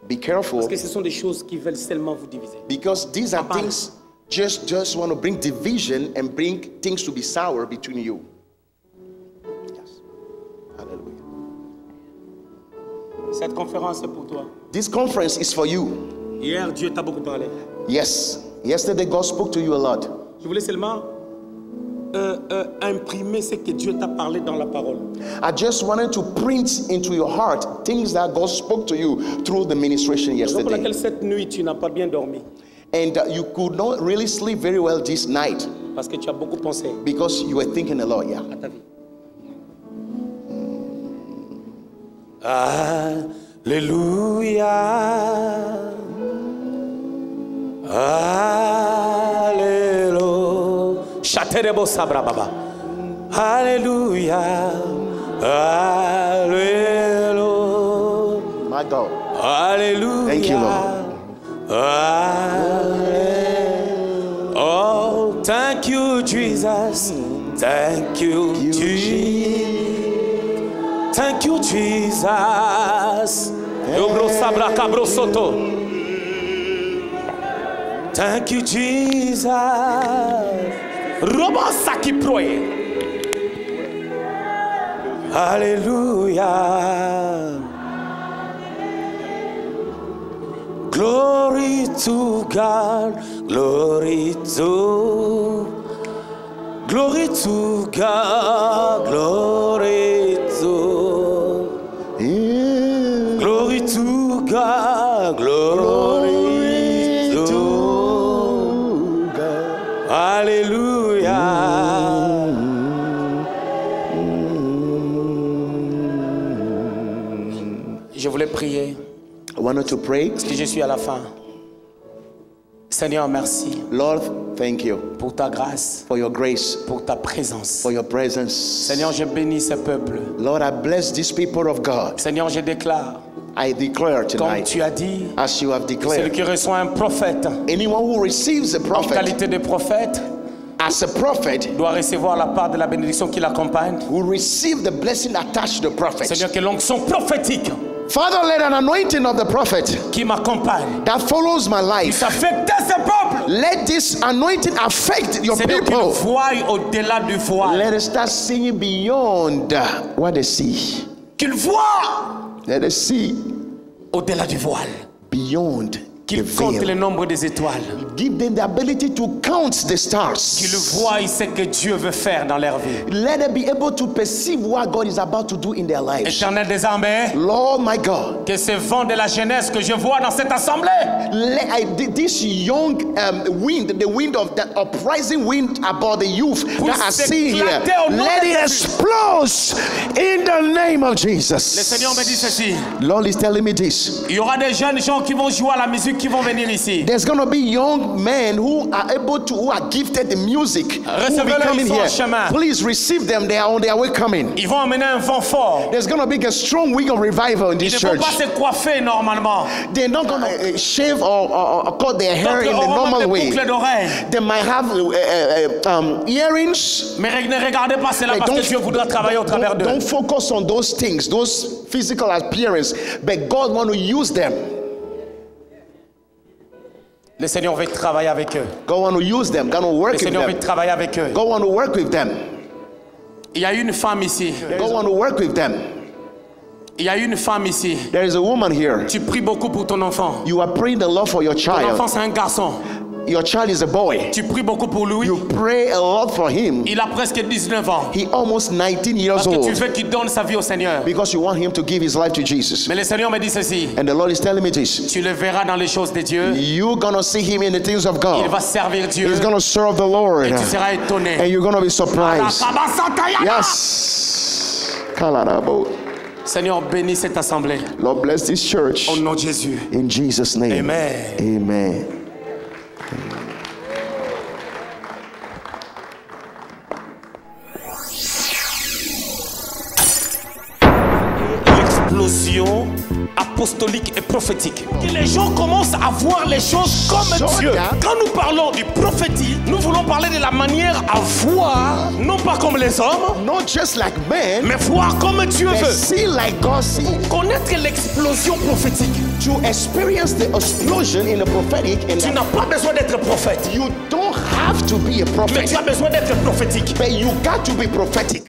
Be careful, parce que ce sont des choses qui veulent seulement vous diviser. because these are Papa. things just want to bring division and bring things to be sour between you. Yes. Hallelujah. Cette conférence est pour toi. This conference is for you. Hier, Dieu t'a beaucoup parlé. Yes. Yesterday, God spoke to you a lot. Je voulais seulement imprimer ce que Dieu t'a parlé dans la parole. I just wanted to print into your heart things that God spoke to you through the ministration Raison pour yesterday. laquelle cette nuit, tu n'as pas bien dormi. And you could not really sleep very well this night Parce que tu as beaucoup pensé because you were thinking a lot, yeah. à ta vie. Alléluia. Alléluia. Chaterebo sabra baba. Alléluia. Alléluia. My God. Alléluia. Thank you, Lord. Alléluia. Oh, thank you, Jesus. Thank you, Jesus. Thank you, Jesus. Thank you, Jesus. Robosaki proye. Hallelujah. Glory to God. Glory to God. Glory to God, glory to God. Alléluia. Je voulais prier. I wanted to pray. Parce que je suis à la fin. Seigneur, merci. Lord, thank you pour ta grâce, for your grace, pour ta présence. for your presence. Seigneur, je bénis ce peuple. Lord, I bless these people of God. Seigneur, je déclare, I declare comme tonight, tu as dit, as you have celui declared, qui reçoit un prophète anyone who receives a en prophet qualité de prophète as a prophet doit recevoir la part de la bénédiction qui l'accompagne. will receive the blessing attached to the prophet. Seigneur, que l'onction prophétique Father, let an anointing of the prophet qui m'accompagne that follows my life, puisse affecter ce peuple. let this anointing affect your Seigneur, qu'il people. voie au-delà du voile. Let us start seeing beyond what they see. Qu'il voie Let us see au-delà du voile. beyond the Qu'il compte le veil. nombre des étoiles. Give them the ability to count the Qu'ils stars. voient ce que Dieu veut faire dans leur vie. Let them be able to perceive what God is about to do in their lives. Éternel des armées, Lord, my God, que ce vent de la jeunesse que je vois dans cette assemblée, this young wind, the wind of the uprising wind about the youth that I see here, let it explode in the name of le Jesus. Seigneur me dit ceci. Lord is telling me this. Il y aura des jeunes gens qui vont jouer à la musique qui vont venir ici. There's going to be young men who are able to, who are gifted in music, who will be Recevez-le, coming ils sont en here. chemin. Please receive them. They are on their way coming. Ils vont amener un vent fort. There's going to be a strong wind of revival in Ils this ne vont church. pas se coiffer normalement. They're not going to shave or cut their hair D'autres in the auront normal des way. boucles d'oreilles. They might have earrings. Mais ne regardez pas cela But parce que Dieu voudra travailler au travers d'eux. don't focus on those things, those physical appearance, but God want to use them. Le Seigneur veut travailler avec eux. God want to use them. God want to work Le with Seigneur veut them. travailler avec eux. God want to work with them. Il y a une femme ici. God want to work with them. Il y a une femme ici. There is a woman here. Tu pries beaucoup pour ton enfant. You are praying the Lord for your Ton enfant child. c'est un garçon. Your child is a boy. Tu pries beaucoup pour lui. You pray a lot for him. Il a presque 19 ans. He almost 19 years Parce que tu old veux qu'il donne sa vie au Seigneur. because you want him to give his life to Jesus. Mais le Seigneur me dit ceci. And the Lord is telling me this. Tu le verras dans les choses de Dieu. You're gonna see him in the things of Il God. va servir Dieu. He's gonna serve the Lord. Et tu seras étonné. And you're gonna be surprised. Yes. Kalarabo. Seigneur, bénis cette assemblée. Lord bless this church. Au nom de Jésus. In Jesus' name. Amen. Amen. L'explosion apostolique et prophétique. Que les gens commencent à voir les choses comme Dieu. Quand nous parlons du prophétique, nous voulons parler de la manière à voir, non pas comme les hommes, Not just like men, mais voir comme Dieu but veut. see like God sees. Connaître l'explosion prophétique. To experience the explosion in the prophetic, and Tu n'as pas besoin d'être prophète, you don't have to be a mais prophet, tu as besoin d'être prophétique. but you got to be prophetic.